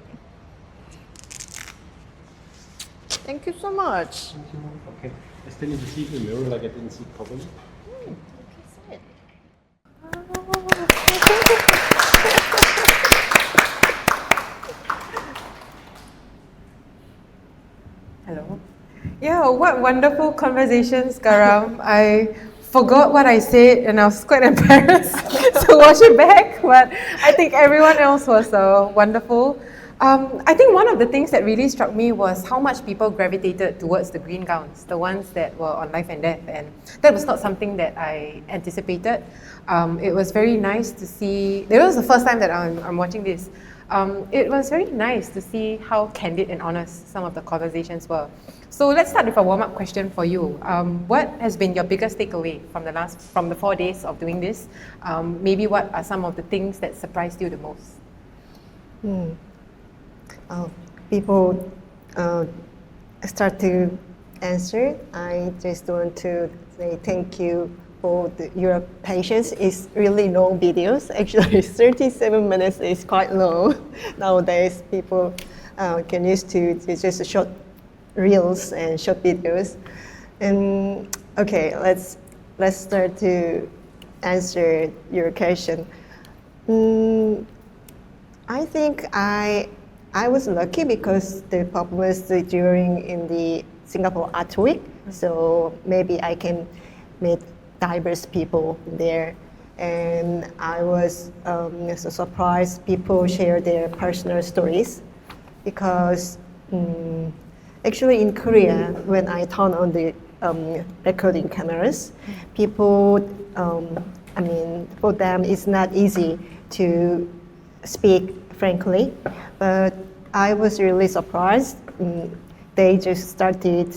Speaker 3: Thank you so much.
Speaker 6: Okay. I still need to see the mirror, I didn't see it properly.
Speaker 2: Hello. Yeah, what wonderful conversations, Garam. I forgot what I said and I was quite embarrassed to watch it back, but I think everyone else was wonderful. I think one of the things that really struck me was how much people gravitated towards the green gowns, the ones that were on life and death, and that was not something that I anticipated. It was very nice to see, it was the first time that I'm watching this. It was very nice to see how candid and honest some of the conversations were. So let's start with a warm-up question for you. What has been your biggest takeaway from the 4 days of doing this? Maybe what are some of the things that surprised you the most?
Speaker 3: People start to answer. I just want to say thank you for your patience. It's really long videos. Actually, 37 minutes is quite long. Nowadays, people can use to just short reels and short videos. And okay, let's start to answer your question. I think I was lucky because the performance during in the Singapore Art Week, so maybe I can meet diverse people there, and I was so surprised people share their personal stories, because actually in Korea, when I turn on the recording cameras, people, I mean, for them it's not easy to speak frankly, but I was really surprised. They just started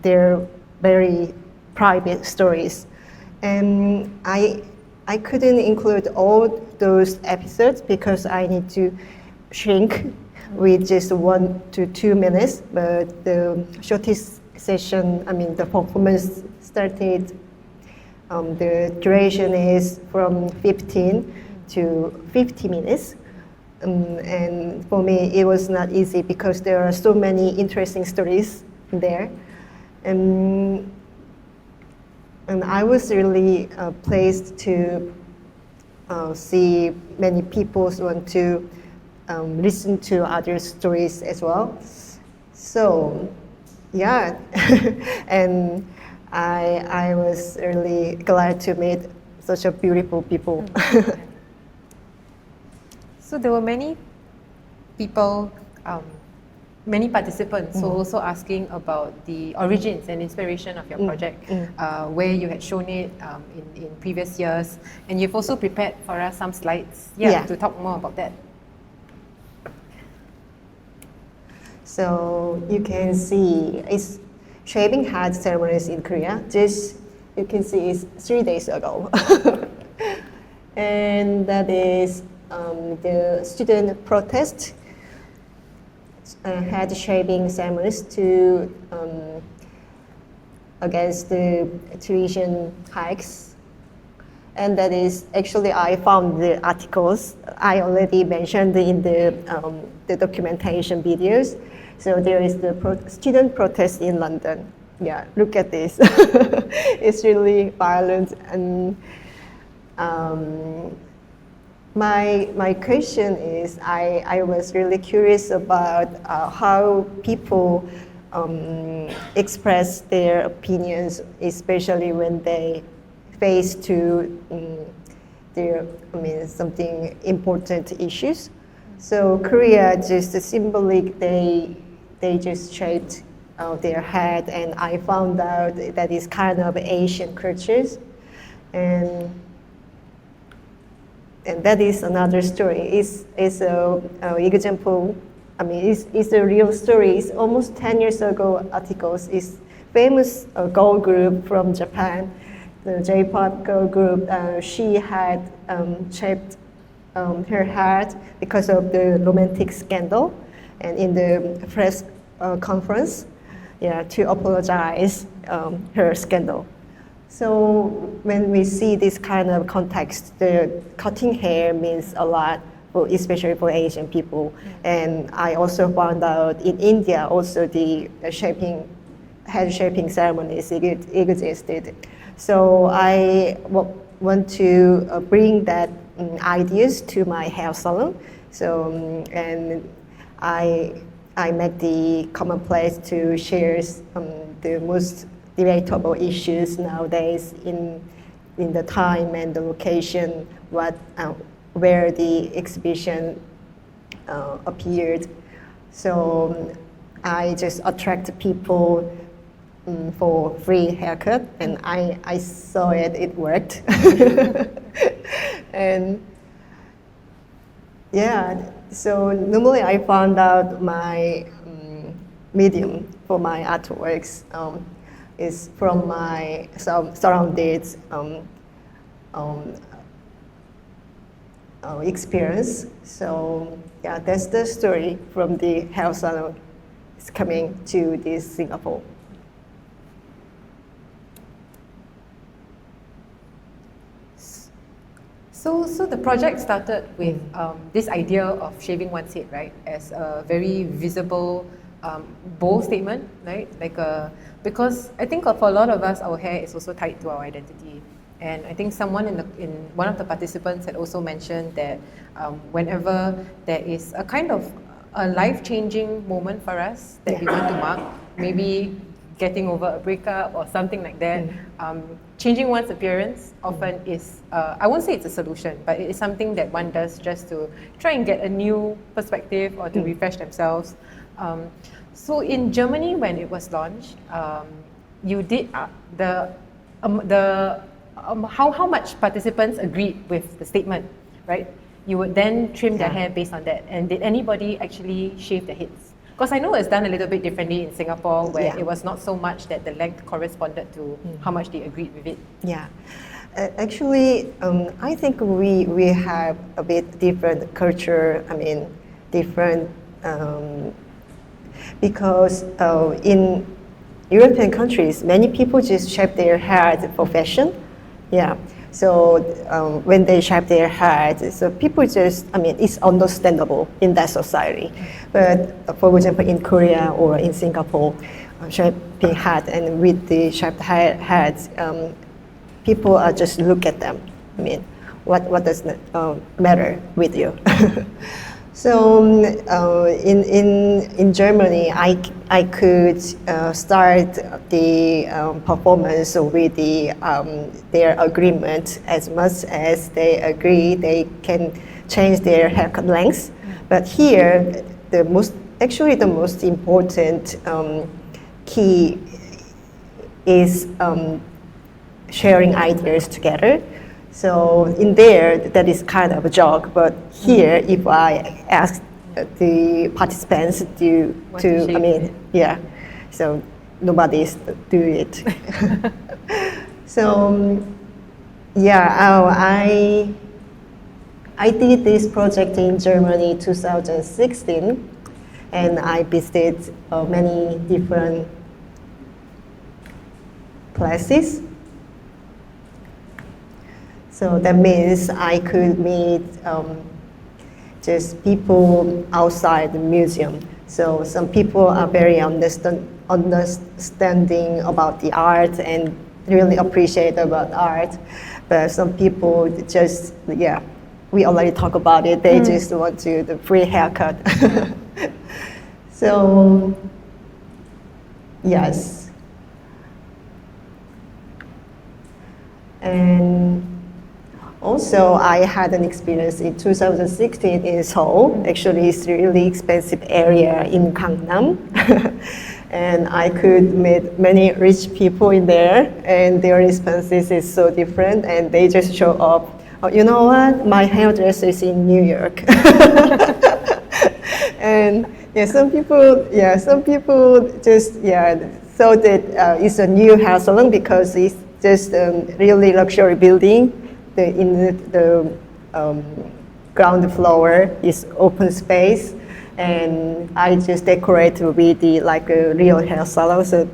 Speaker 3: their very private stories, and I couldn't include all those episodes because I need to shrink with just 1 to 2 minutes. But the shortest session, I mean, the performance started. The duration is from 15 to 50 minutes. And for me, it was not easy because there are so many interesting stories there. And I was really pleased to see many people want to listen to other stories as well. So, yeah, and I was really glad to meet such a beautiful people.
Speaker 2: So there were many people, many participants who also asking about the origins and inspiration of your project, where you had shown it in previous years, and you've also prepared for us some slides to talk more about that.
Speaker 3: So you can see it's shaving head ceremonies in Korea. This you can see is 3 days ago, and that is the student protest head shaving ceremonies to against the tuition hikes, and that is actually I found the articles I already mentioned in the documentation videos. So there is the student protest in London. Yeah, look at this. It's really violent, and my question is, I was really curious about how people express their opinions, especially when they face to their, something important issues. So Korea just symbolic, they just shaved their head, and I found out that is kind of Asian cultures, and that is another story. It's a example. I mean, it's a real story. It's almost 10 years ago articles. It's famous girl group from Japan, the J-pop girl group. She had shaved her head because of the romantic scandal, and in the press conference, to apologize her scandal. So when we see this kind of context, the cutting hair means a lot, especially for Asian people. And I also found out in India also the head shaping ceremonies existed. So I want to bring that ideas to my hair salon. So and I make the common place to share the most debatable issues nowadays in the time and the location, where the exhibition appeared. So I just attract people for free haircut, and I saw it worked. And yeah, so normally I found out my medium for my artworks is from my surrounded experience. So yeah, that's the story from the hair salon. It's coming to this Singapore.
Speaker 2: So the project started with this idea of shaving one's head, right, as a very visible, bold statement, right? Because I think for a lot of us, our hair is also tied to our identity. And I think someone in one of the participants had also mentioned that whenever there is a kind of a life-changing moment for us that we want to mark, maybe getting over a breakup or something like that, changing one's appearance often is, I won't say it's a solution, but it is something that one does just to try and get a new perspective or to refresh themselves. So in Germany, when it was launched, you did how much participants agreed with the statement, right? You would then trim their hair based on that. And did anybody actually shave their heads? Because I know it's done a little bit differently in Singapore, where it was not so much that the length corresponded to how much they agreed with it.
Speaker 3: Yeah. Actually, I think we have a bit different culture, different, because in European countries, many people just shave their hair for fashion. Yeah. So when they shave their head, so people just, it's understandable in that society. But for example, in Korea or in Singapore, shaving head and with the shaved heads, people are just look at them. What does matter with you? So in Germany, I could start the performance with their agreement. As much as they agree, they can change their haircut length. But here, the most important key is sharing ideas together. So in there, that is kind of a joke, but here, if I ask the participants so nobody's do it. So I did this project in Germany 2016, and I visited many different places. So that means I could meet just people outside the museum. So some people are very understanding about the art and really appreciate about art. But some people just, we already talked about it. They just want the free haircut. So, yes. And also, I had an experience in 2016 in Seoul. Actually, it's a really expensive area in Gangnam. And I could meet many rich people in there, and their expenses is so different, and they just show up. Oh, you know what? My hairdresser is in New York. And some people just thought that it's a new hair salon because it's just a really luxury building. In the ground floor is open space, and I just decorate with a real hair salon, so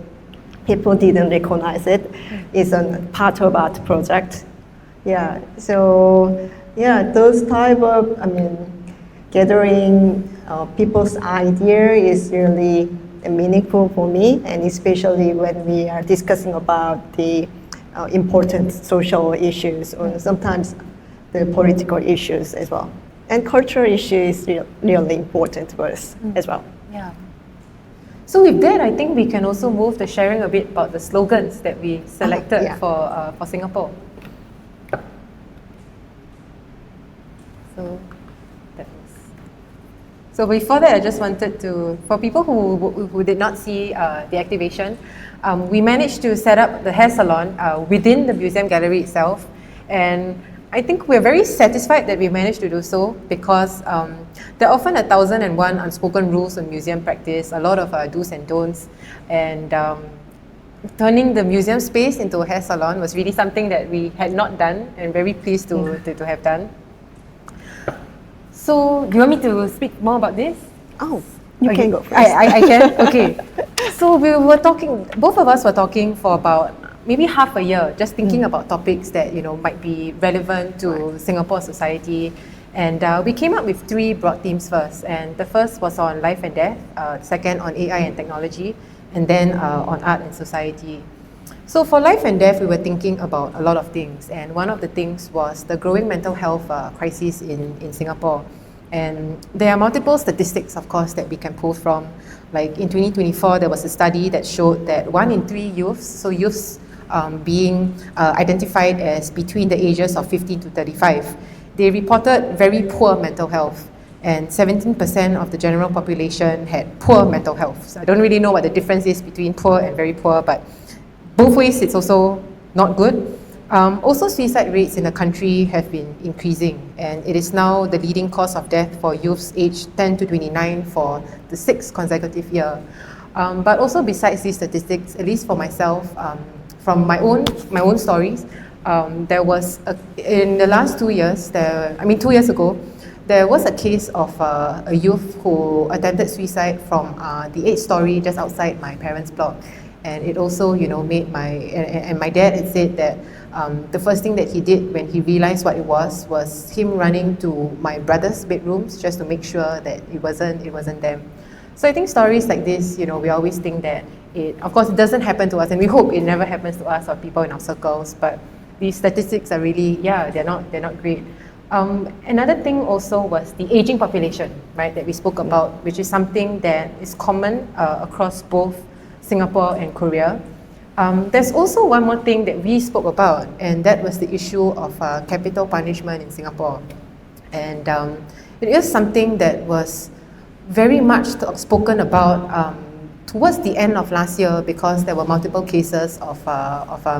Speaker 3: people didn't recognize it. It's a part of art project. Yeah. So those type of gathering people's idea is really meaningful for me, and especially when we are discussing about the important social issues, or sometimes the political issues as well. And cultural issues is really important for us as well.
Speaker 2: Yeah. So with that, I think we can also move to sharing a bit about the slogans that we selected for Singapore. So before that, I just wanted to, for people who did not see the activation, we managed to set up the hair salon within the museum gallery itself. And I think we're very satisfied that we managed to do so because there are often 1,001 unspoken rules in museum practice, a lot of do's and don'ts. And turning the museum space into a hair salon was really something that we had not done and very pleased to have done. So, do you want me to speak more about this?
Speaker 3: Oh, you can go first.
Speaker 2: I can? Okay. So we were talking, both of us were talking for about maybe half a year, just thinking about topics that, you know, might be relevant to Singapore society. And we came up with 3 broad themes first. And the first was on life and death, second on AI and technology, and then on art and society. So for life and death, we were thinking about a lot of things. And one of the things was the growing mental health crisis in Singapore. And there are multiple statistics, of course, that we can pull from. Like in 2024, there was a study that showed that 1 in 3 youths, so youths being identified as between the ages of 15 to 35, they reported very poor mental health. And 17% of the general population had poor mental health. So I don't really know what the difference is between poor and very poor, but both ways it's also not good. Also, suicide rates in the country have been increasing, and it is now the leading cause of death for youths aged 10 to 29 for the 6th consecutive year. But also besides these statistics, at least for myself, from my own stories, there was, in the last 2 years, 2 years ago, there was a case of a youth who attempted suicide from the 8th story just outside my parents' block. And it also, you know, made my dad had said that the first thing that he did when he realized what it was him running to my brother's bedrooms just to make sure that it wasn't them. So I think stories like this, you know, we always think that of course, it doesn't happen to us, and we hope it never happens to us or people in our circles. But these statistics are really, they're not great. Another thing also was the aging population, right, that we spoke about, which is something that is common across both Singapore and Korea. There's also one more thing that we spoke about, and that was the issue of capital punishment in Singapore. And it is something that was very much spoken about towards the end of last year, because there were multiple cases of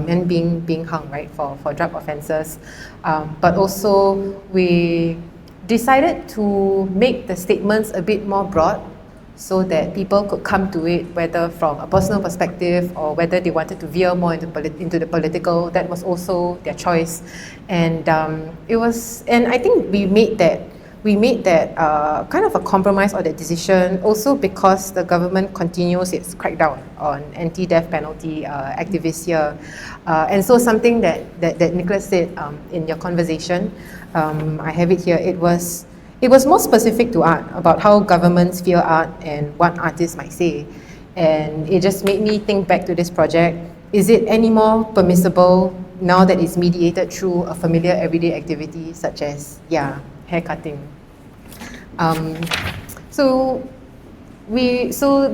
Speaker 2: men being hung, right, for drug offences. But also we decided to make the statements a bit more broad, so that people could come to it, whether from a personal perspective or whether they wanted to veer more into the political. That was also their choice. And I think we made that kind of a compromise or that decision also because the government continues its crackdown on anti-death penalty activists here. And so something that Nicholas said in your conversation, I have it here, it was more specific to art, about how governments feel art and what artists might say. And it just made me think back to this project. Is it any more permissible now that it's mediated through a familiar everyday activity such as, hair cutting? So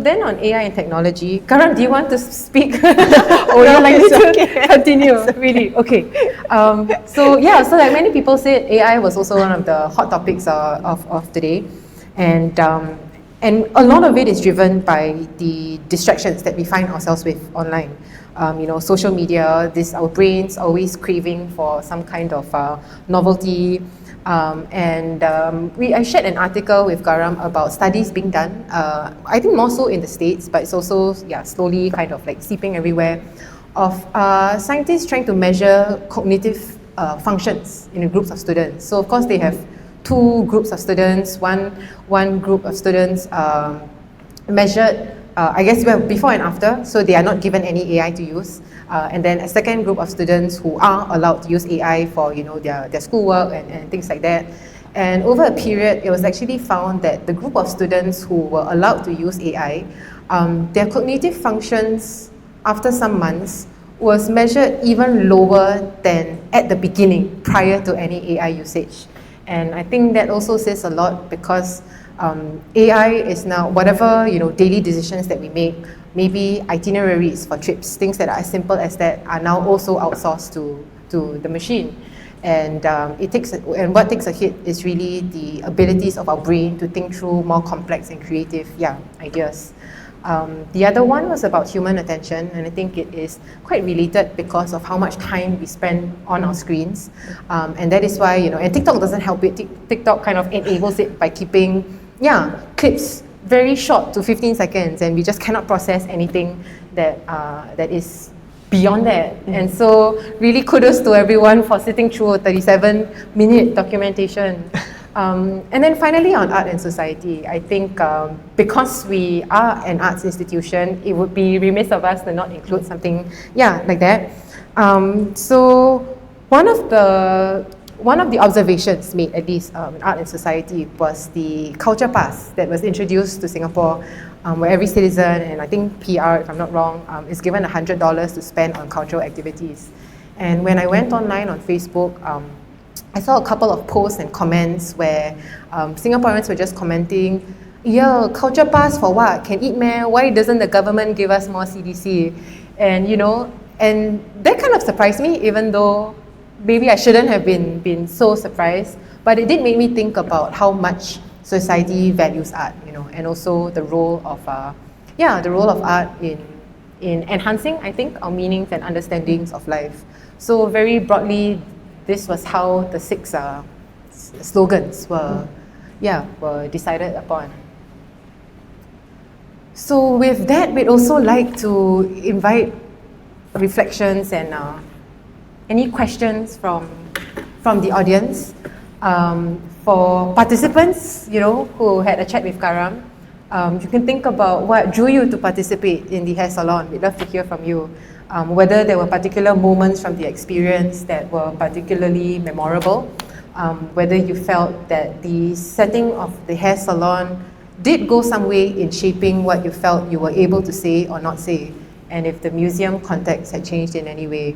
Speaker 2: then on AI and technology, Karan, do you want to speak? Or would you like me to continue? Really? Okay. So like many people said, AI was also one of the hot topics of today. And a lot of it is driven by the distractions that we find ourselves with online. Social media, our brains always craving for some kind of novelty. I shared an article with Garam about studies being done, I think more so in the States, but it's also slowly kind of like seeping everywhere, of scientists trying to measure cognitive functions in groups of students. So of course they have 2 groups of students. One group of students measured before and after, so they are not given any AI to use. And then a second group of students who are allowed to use AI for their schoolwork and things like that. And over a period, it was actually found that the group of students who were allowed to use AI, their cognitive functions after some months was measured even lower than at the beginning, prior to any AI usage. And I think that also says a lot, because AI is now, whatever daily decisions that we make, maybe itineraries for trips, things that are as simple as that, are now also outsourced to the machine. And what takes a hit is really the abilities of our brain to think through more complex and creative ideas. The other one was about human attention, and I think it is quite related because of how much time we spend on our screens. And that is why, and TikTok doesn't help it. TikTok kind of enables it by keeping, clips very short to 15 seconds, and we just cannot process anything that is beyond that. And so really kudos to everyone for sitting through a 37-minute documentation. And then finally on art and society, I think because we are an arts institution, it would be remiss of us to not include something like that. So one of the observations made, at least in art and society, was the culture pass that was introduced to Singapore, where every citizen, and I think PR, if I'm not wrong, is given $100 to spend on cultural activities. And when I went online on Facebook, I saw a couple of posts and comments where Singaporeans were just commenting, culture pass for what? Can eat meh? Why doesn't the government give us more CDC? And and that kind of surprised me, even though maybe I shouldn't have been so surprised, but it did make me think about how much society values art, and also the role of art in enhancing, I think, our meanings and understandings of life. So very broadly, this was how the 6 slogans were decided upon. So with that, we'd also like to invite reflections and any questions from the audience. For participants, who had a chat with Karam, you can think about what drew you to participate in the hair salon. We'd love to hear from you. Whether there were particular moments from the experience that were particularly memorable, whether you felt that the setting of the hair salon did go some way in shaping what you felt you were able to say or not say, and if the museum context had changed in any way.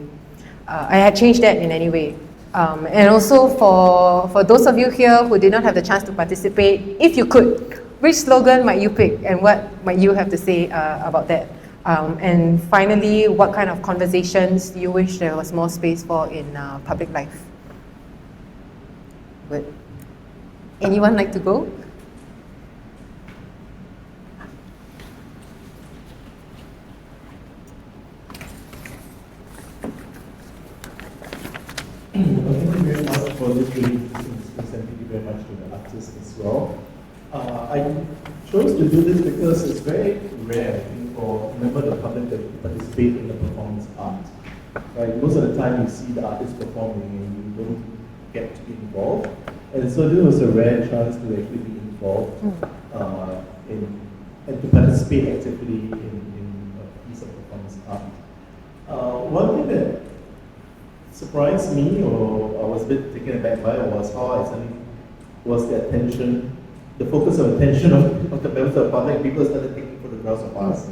Speaker 2: I had changed that in any way. And also for those of you here who did not have the chance to participate, if you could, which slogan might you pick and what might you have to say about that? And finally, what kind of conversations do you wish there was more space for in public life? Would anyone like to go?
Speaker 6: Thank you very much for this really interesting space, and thank you very much to the artists as well. I chose to do this because it's very rare, I think, for a member of the public to participate in the performance art. Right? Most of the time you see the artist performing and you don't get to be involved. And so this was a rare chance to actually be involved and to participate actively in a piece of performance art. One thing that surprised me, or I was a bit taken aback by, was how was the attention, the focus of attention of the members of the public. People started taking photographs of us.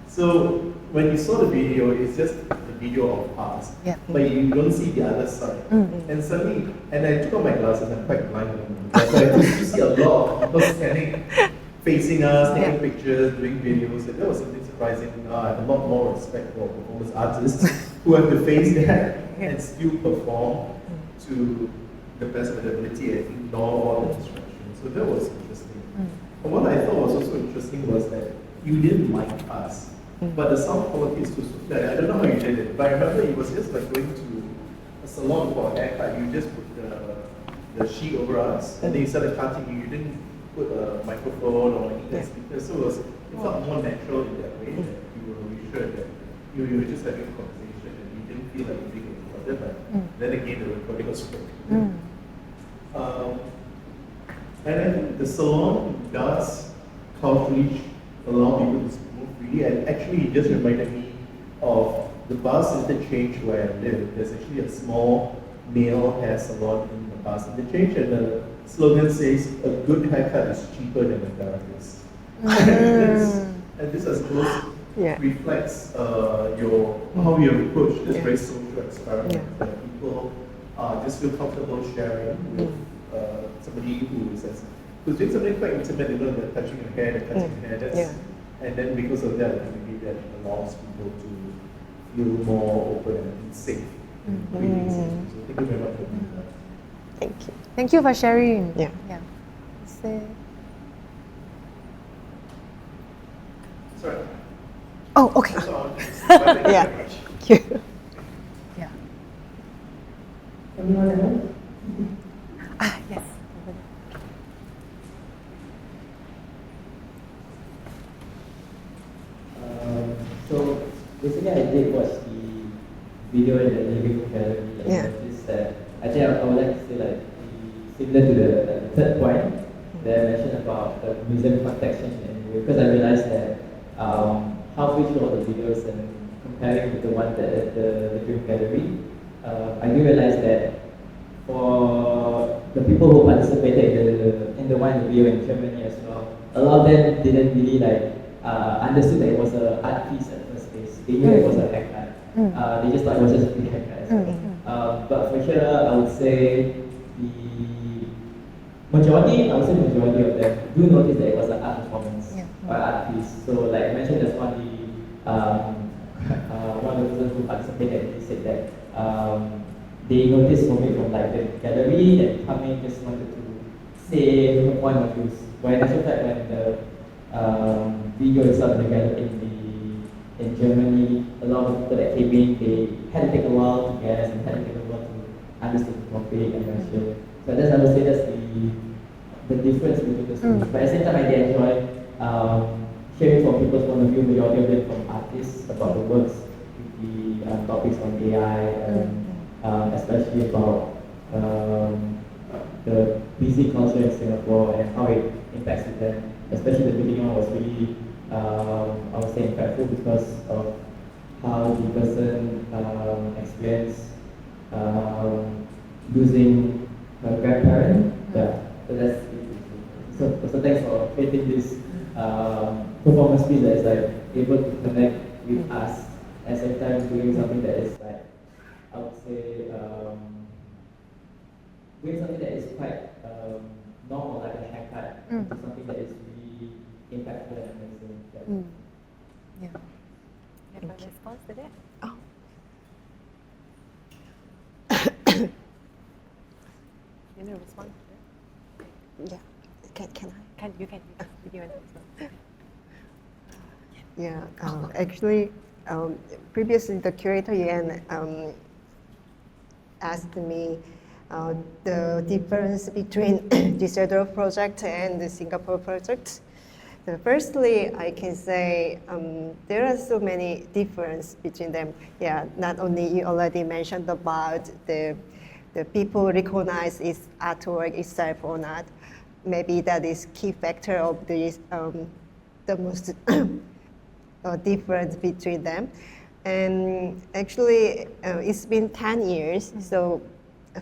Speaker 6: So when you saw the video, it's just the video of us, but you don't see the other side. And suddenly, and I took off my glasses, I'm quite blind, so I could see a lot of people standing, facing us, taking pictures, doing videos, and that was something surprising. I have a lot more respect for performance artists who have to face that and still perform to the best of their ability and ignore all the distractions. So that was interesting. And what I thought was also interesting was that you didn't mic us, but the sound quality is too smooth. I don't know how you did it, but I remember it was just like going to a salon for a haircut. You just put the sheet over us, and then you started cutting. You didn't put a microphone or any speaker, so it felt more natural in that way. That you were reassured that you were just having a conversation and you didn't feel like you being recorded, but then again the recording was spoken. And I think the salon does culturally allow people to move freely, and actually it just reminded me of the bus interchange where I live. There's actually a small male hair salon in the bus interchange, and the slogan says, "A good haircut is cheaper than a therapist." And this I suppose reflects how you approach this very social experiment, where people just feel comfortable sharing with somebody who's doing something quite intimate. They're touching your hair, they're cutting your hair, and then because of that, maybe that allows people to feel more open and safe
Speaker 10: Really exciting. So thank you very much.
Speaker 2: Thank you. Thank you for sharing.
Speaker 3: Yeah.
Speaker 2: Yeah.
Speaker 10: Sorry.
Speaker 2: Oh, okay.
Speaker 10: That's all. Thank you
Speaker 2: Yeah.
Speaker 10: very much.
Speaker 3: Thank you.
Speaker 2: Yeah.
Speaker 1: Anyone else?
Speaker 2: Yes.
Speaker 20: So basically, I did watch the video in the living room gallery and
Speaker 3: Yeah.
Speaker 20: noticed that I think I would like to say like similar to the third point that I mentioned about the museum context changing because I realized that halfway through all the videos and comparing with the one that at the living room gallery, I do realize that for the people who participated in the one in the video in Germany as well, a lot of them didn't really like understood that it was an art piece at first place. They knew it was a haircut. They just thought it was just a free haircut as well. But for here, I would say the majority of them do notice that it was an art performance or art piece. So like I mentioned, there's one of the persons who participated, he said that they noticed from like the gallery that coming just wanted to say her point of views. But in actual fact, when the video itself in the gallery in Germany, a lot of people that came in, they had to take a while to guess and had to take a while to understand the topic and mention. So that's I would say that's the difference between the two. But at the same time, I did enjoy hearing from people's point of view, majority of them from artists about the works, the topics on AI, and especially about the busy culture in Singapore and how it impacts with them. Especially the beginning one was really, I would say, impactful because of how the person experienced losing her grandparent. Yeah, so thanks for creating this performance piece that is like able to connect with us at the same time doing something that is like, I would say, doing something that is quite normal, like a haircut, into something that is really impactful and amazing.
Speaker 2: Yeah. You have a response to that? Oh. You know, respond to that?
Speaker 3: Yeah. Can I?
Speaker 2: You can. You want to respond.
Speaker 3: Yeah, actually, previously the curator Yen asked me the difference between Dusseldorf project and the Singapore project. Firstly, I can say there are so many differences between them. Yeah, not only you already mentioned about the people recognize its artwork itself or not. Maybe that is key factor of the most difference between them. And actually, it's been 10 years. So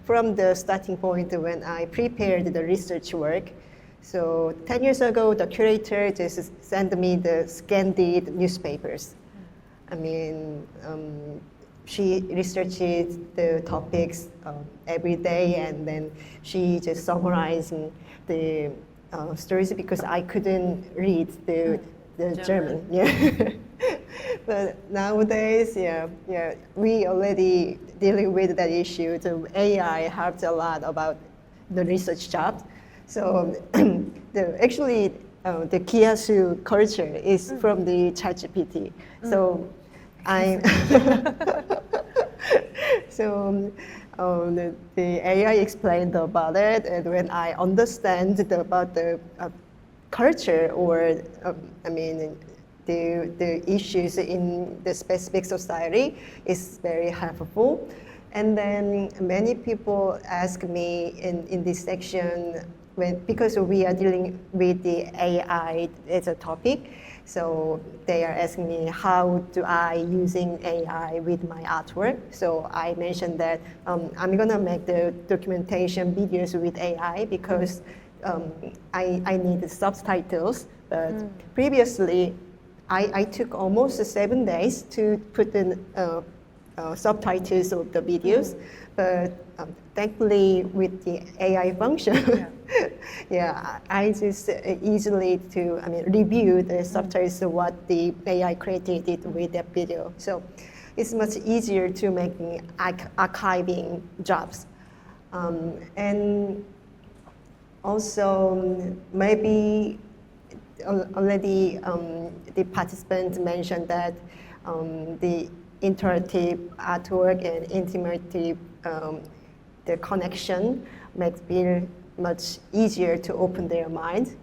Speaker 3: from the starting point when I prepared the research work, so 10 years ago, the curator just sent me the scanned newspapers. I mean, she researches the topics every day, and then she just summarizing the stories because I couldn't read the German. Yeah. But nowadays, we already dealing with that issue. So AI helps a lot about the research job. So actually, the QAGOMA culture is from the ChatGPT. So the AI explained about it, and when I understand about the culture or the issues in the specific society is very helpful. And then many people ask me in this section, because we are dealing with the AI as a topic, so they are asking me how do I using AI with my artwork. So I mentioned that I'm gonna make the documentation videos with AI because I need the subtitles. But previously, I took almost 7 days to put in subtitles of the videos, but thankfully with the AI function, I just easily review the subtitles of what the AI created with that video. So
Speaker 21: it's much easier to make archiving jobs. And also, maybe already the participants mentioned that the interactive artwork and intimative the connection makes it much easier to open their mind.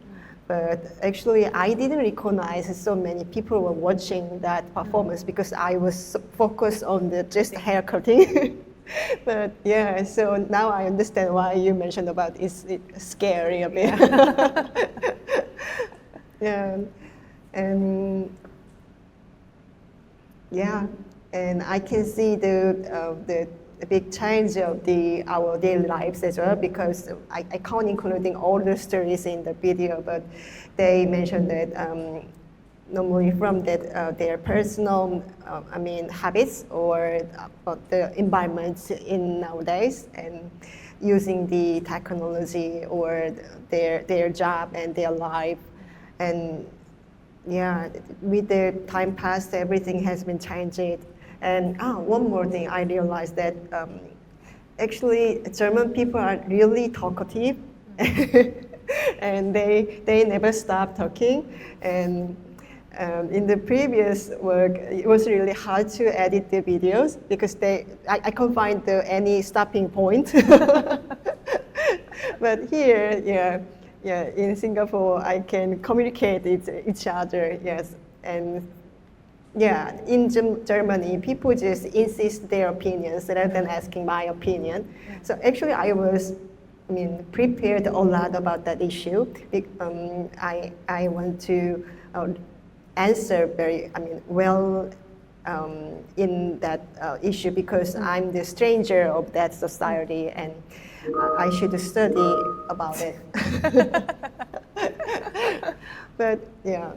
Speaker 21: But actually, I didn't recognize so many people were watching that performance because I was focused on just hair cutting. But yeah, so now I understand why you mentioned about it's scary a bit. Yeah, and yeah, and I can see the big change of our daily lives as well, because I can't including all the stories in the video, but they mentioned that normally from that their personal habits or the environments in nowadays, and using the technology or their job and their life. And yeah, with the time past, everything has been changed. And one more thing, I realized that actually German people are really talkative, and they never stop talking. And in the previous work, it was really hard to edit the videos because I couldn't find any stopping point. But here, yeah, in Singapore, I can communicate with each other, yes. And yeah, in Germany, people just insist their opinions rather than asking my opinion. So actually, I was, prepared a lot about that issue. I want to answer very, well in that issue because I'm the stranger of that society and I should study about it. But yeah.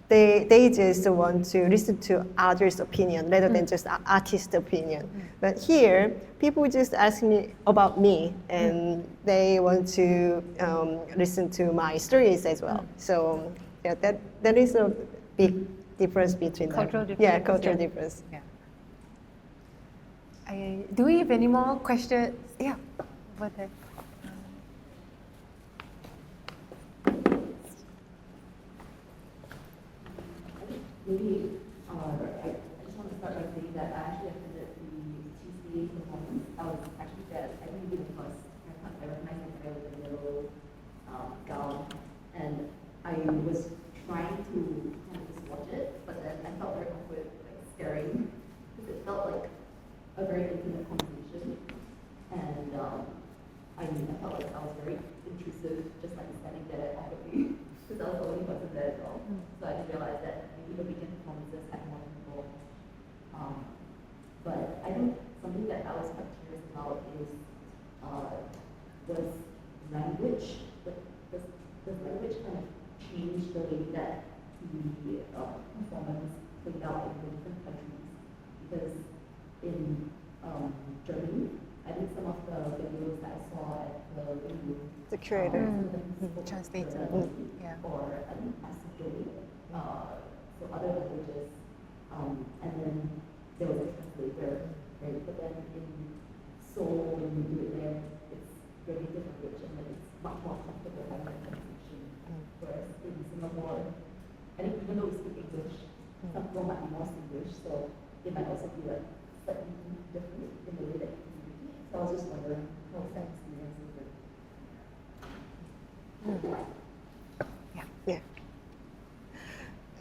Speaker 21: They just want to listen to others' opinion rather than just artist's opinion. But here, people just ask me about me, and they want to listen to my stories as well. So yeah, that is a big difference between
Speaker 2: cultural
Speaker 21: them.
Speaker 2: difference.
Speaker 21: Yeah, cultural difference.
Speaker 2: Yeah. Do we have any more questions? Yeah, over there.
Speaker 22: Maybe, I just want to start by saying that I actually attended the Tuesday performance. I was actually there. I didn't do the first haircut. I recognized the guy with the yellow gown, and I was trying to kind of just watch it, but then I felt very awkward, like staring, because it felt like a very intimate conversation, and I felt like I was very intrusive, just like standing there awkwardly, because I was the only person there as well. So I just realized that the weekend performances had more people. But I think something that I was quite curious about is was language. Does language kind of change the way that the performance played out in the different countries? Because in Germany, I think some of the videos that I saw at the
Speaker 21: curator,
Speaker 2: translator, yeah,
Speaker 22: or so other languages, and then there was a translator, right? But then in Seoul, when you do it there, it's very different language, and then it's much more comfortable having a translation. Whereas in Singapore, I think even though we speak English, some people might be more English, so it might also be like slightly different in the way that you communicate. So I was just wondering, how was that experience with it?
Speaker 21: Yeah.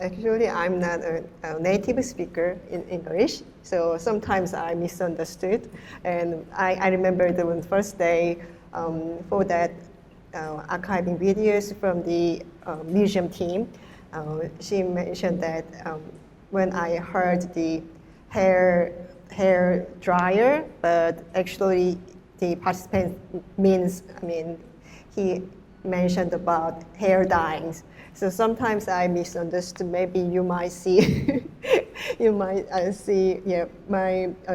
Speaker 21: Actually, I'm not a native speaker in English, so sometimes I misunderstood. And I remember the first day for that archiving videos from the museum team, she mentioned that when I heard the hair dryer, but actually the participant means, he mentioned about hair dyeing. So sometimes I misunderstood. Maybe you might see, my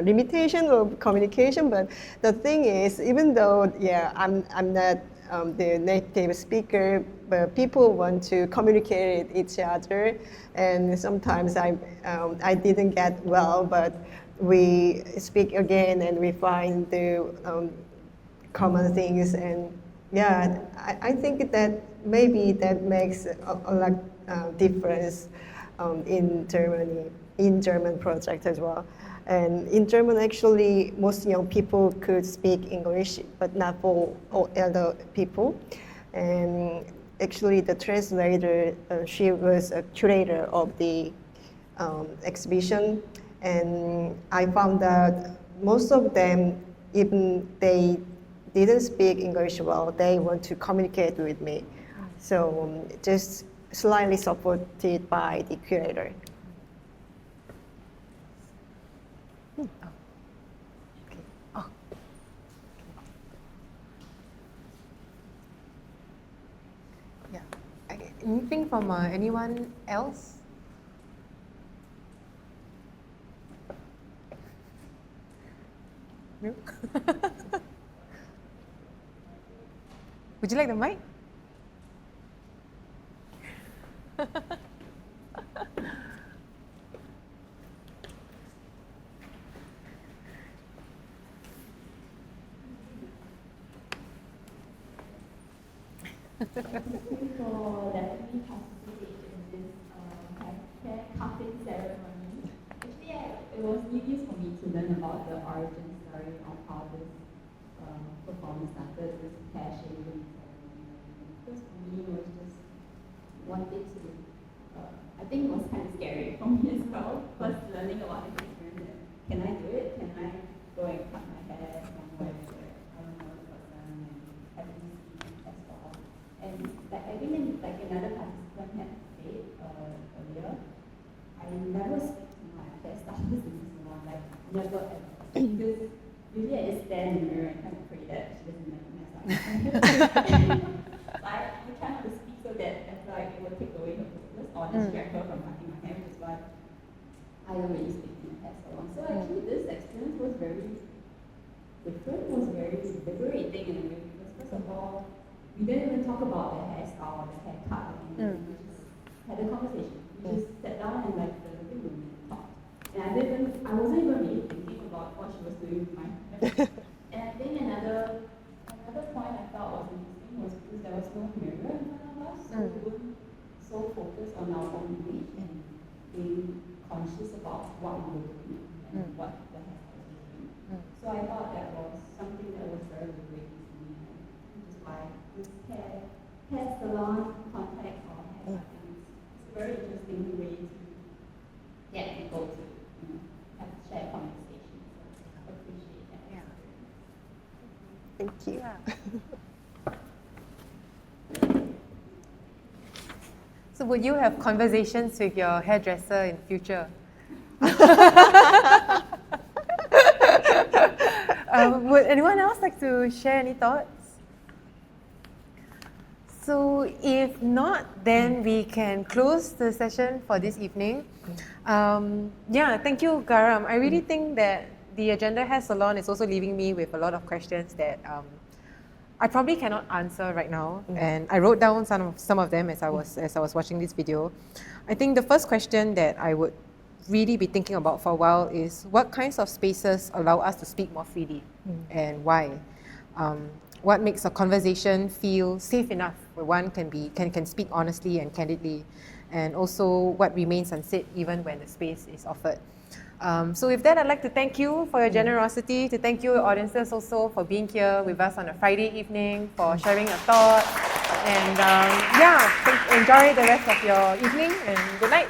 Speaker 21: limitation of communication. But the thing is, even though I'm not the native speaker, but people want to communicate with each other, and sometimes I didn't get well, but we speak again and we find the common things, and yeah, I think that maybe that makes a lot difference in Germany, in German project as well. And in German, actually, most young people could speak English, but not for all elder people. And actually, the translator, she was a curator of the exhibition. And I found that most of them, even they didn't speak English well, they want to communicate with me. So just slightly supported by the curator.
Speaker 2: Anything from anyone else? No? Would you like the mic?
Speaker 22: For definitely participate in this hair cutting ceremony. Actually, it was new news for me to learn about the origin story of how this performance started, this hair shaving ceremony. Because for me, it was just wanting to, I think it was kind of scary for me as well, first learning about this experience. Can I do it? Can I go and cut my hair somewhere where I don't know the person and have to see as well? And like I think like another participant had said earlier, I never speak to my hairstylist in this one, like never ever. Because usually I just stand in the mirror and kind of pray that she doesn't make a mess out of my hair. I try not to speak so that I feel like it will take away her focus or distract her from cutting my hair, which is why I don't really speak to my hair salon. So actually this experience was very different, was very liberating in a way, because first of all, we didn't even talk about the hairstyle or the haircut or anything. We just had a conversation. We just sat down in like the living room and talked. And I wasn't even really thinking about what she was doing with my hair. And I think another point I felt was interesting was because there was no mirror in front of us, so we weren't so focused on our own image and being conscious about what we were doing and what the hairstyle was doing. So I thought that was something that was very liberating to me, which is why this hair salon context or hair cutting is a very interesting way to get people to have share conversations. So I appreciate that. Yeah.
Speaker 21: Thank you.
Speaker 2: So would you have conversations with your hairdresser in future? Would anyone else like to share any thoughts? So if not, then we can close the session for this evening. Yeah, thank you, Garam. I really think that the Agenda Hair Salon is also leaving me with a lot of questions that I probably cannot answer right now. And I wrote down some of them as I was watching this video. I think the first question that I would really be thinking about for a while is what kinds of spaces allow us to speak more freely and why? What makes a conversation feel safe enough where one can speak honestly and candidly, and also what remains unsaid even when the space is offered. So with that, I'd like to thank you for your generosity, to thank you audiences also for being here with us on a Friday evening, for sharing your thoughts, and yeah, enjoy the rest of your evening and good night.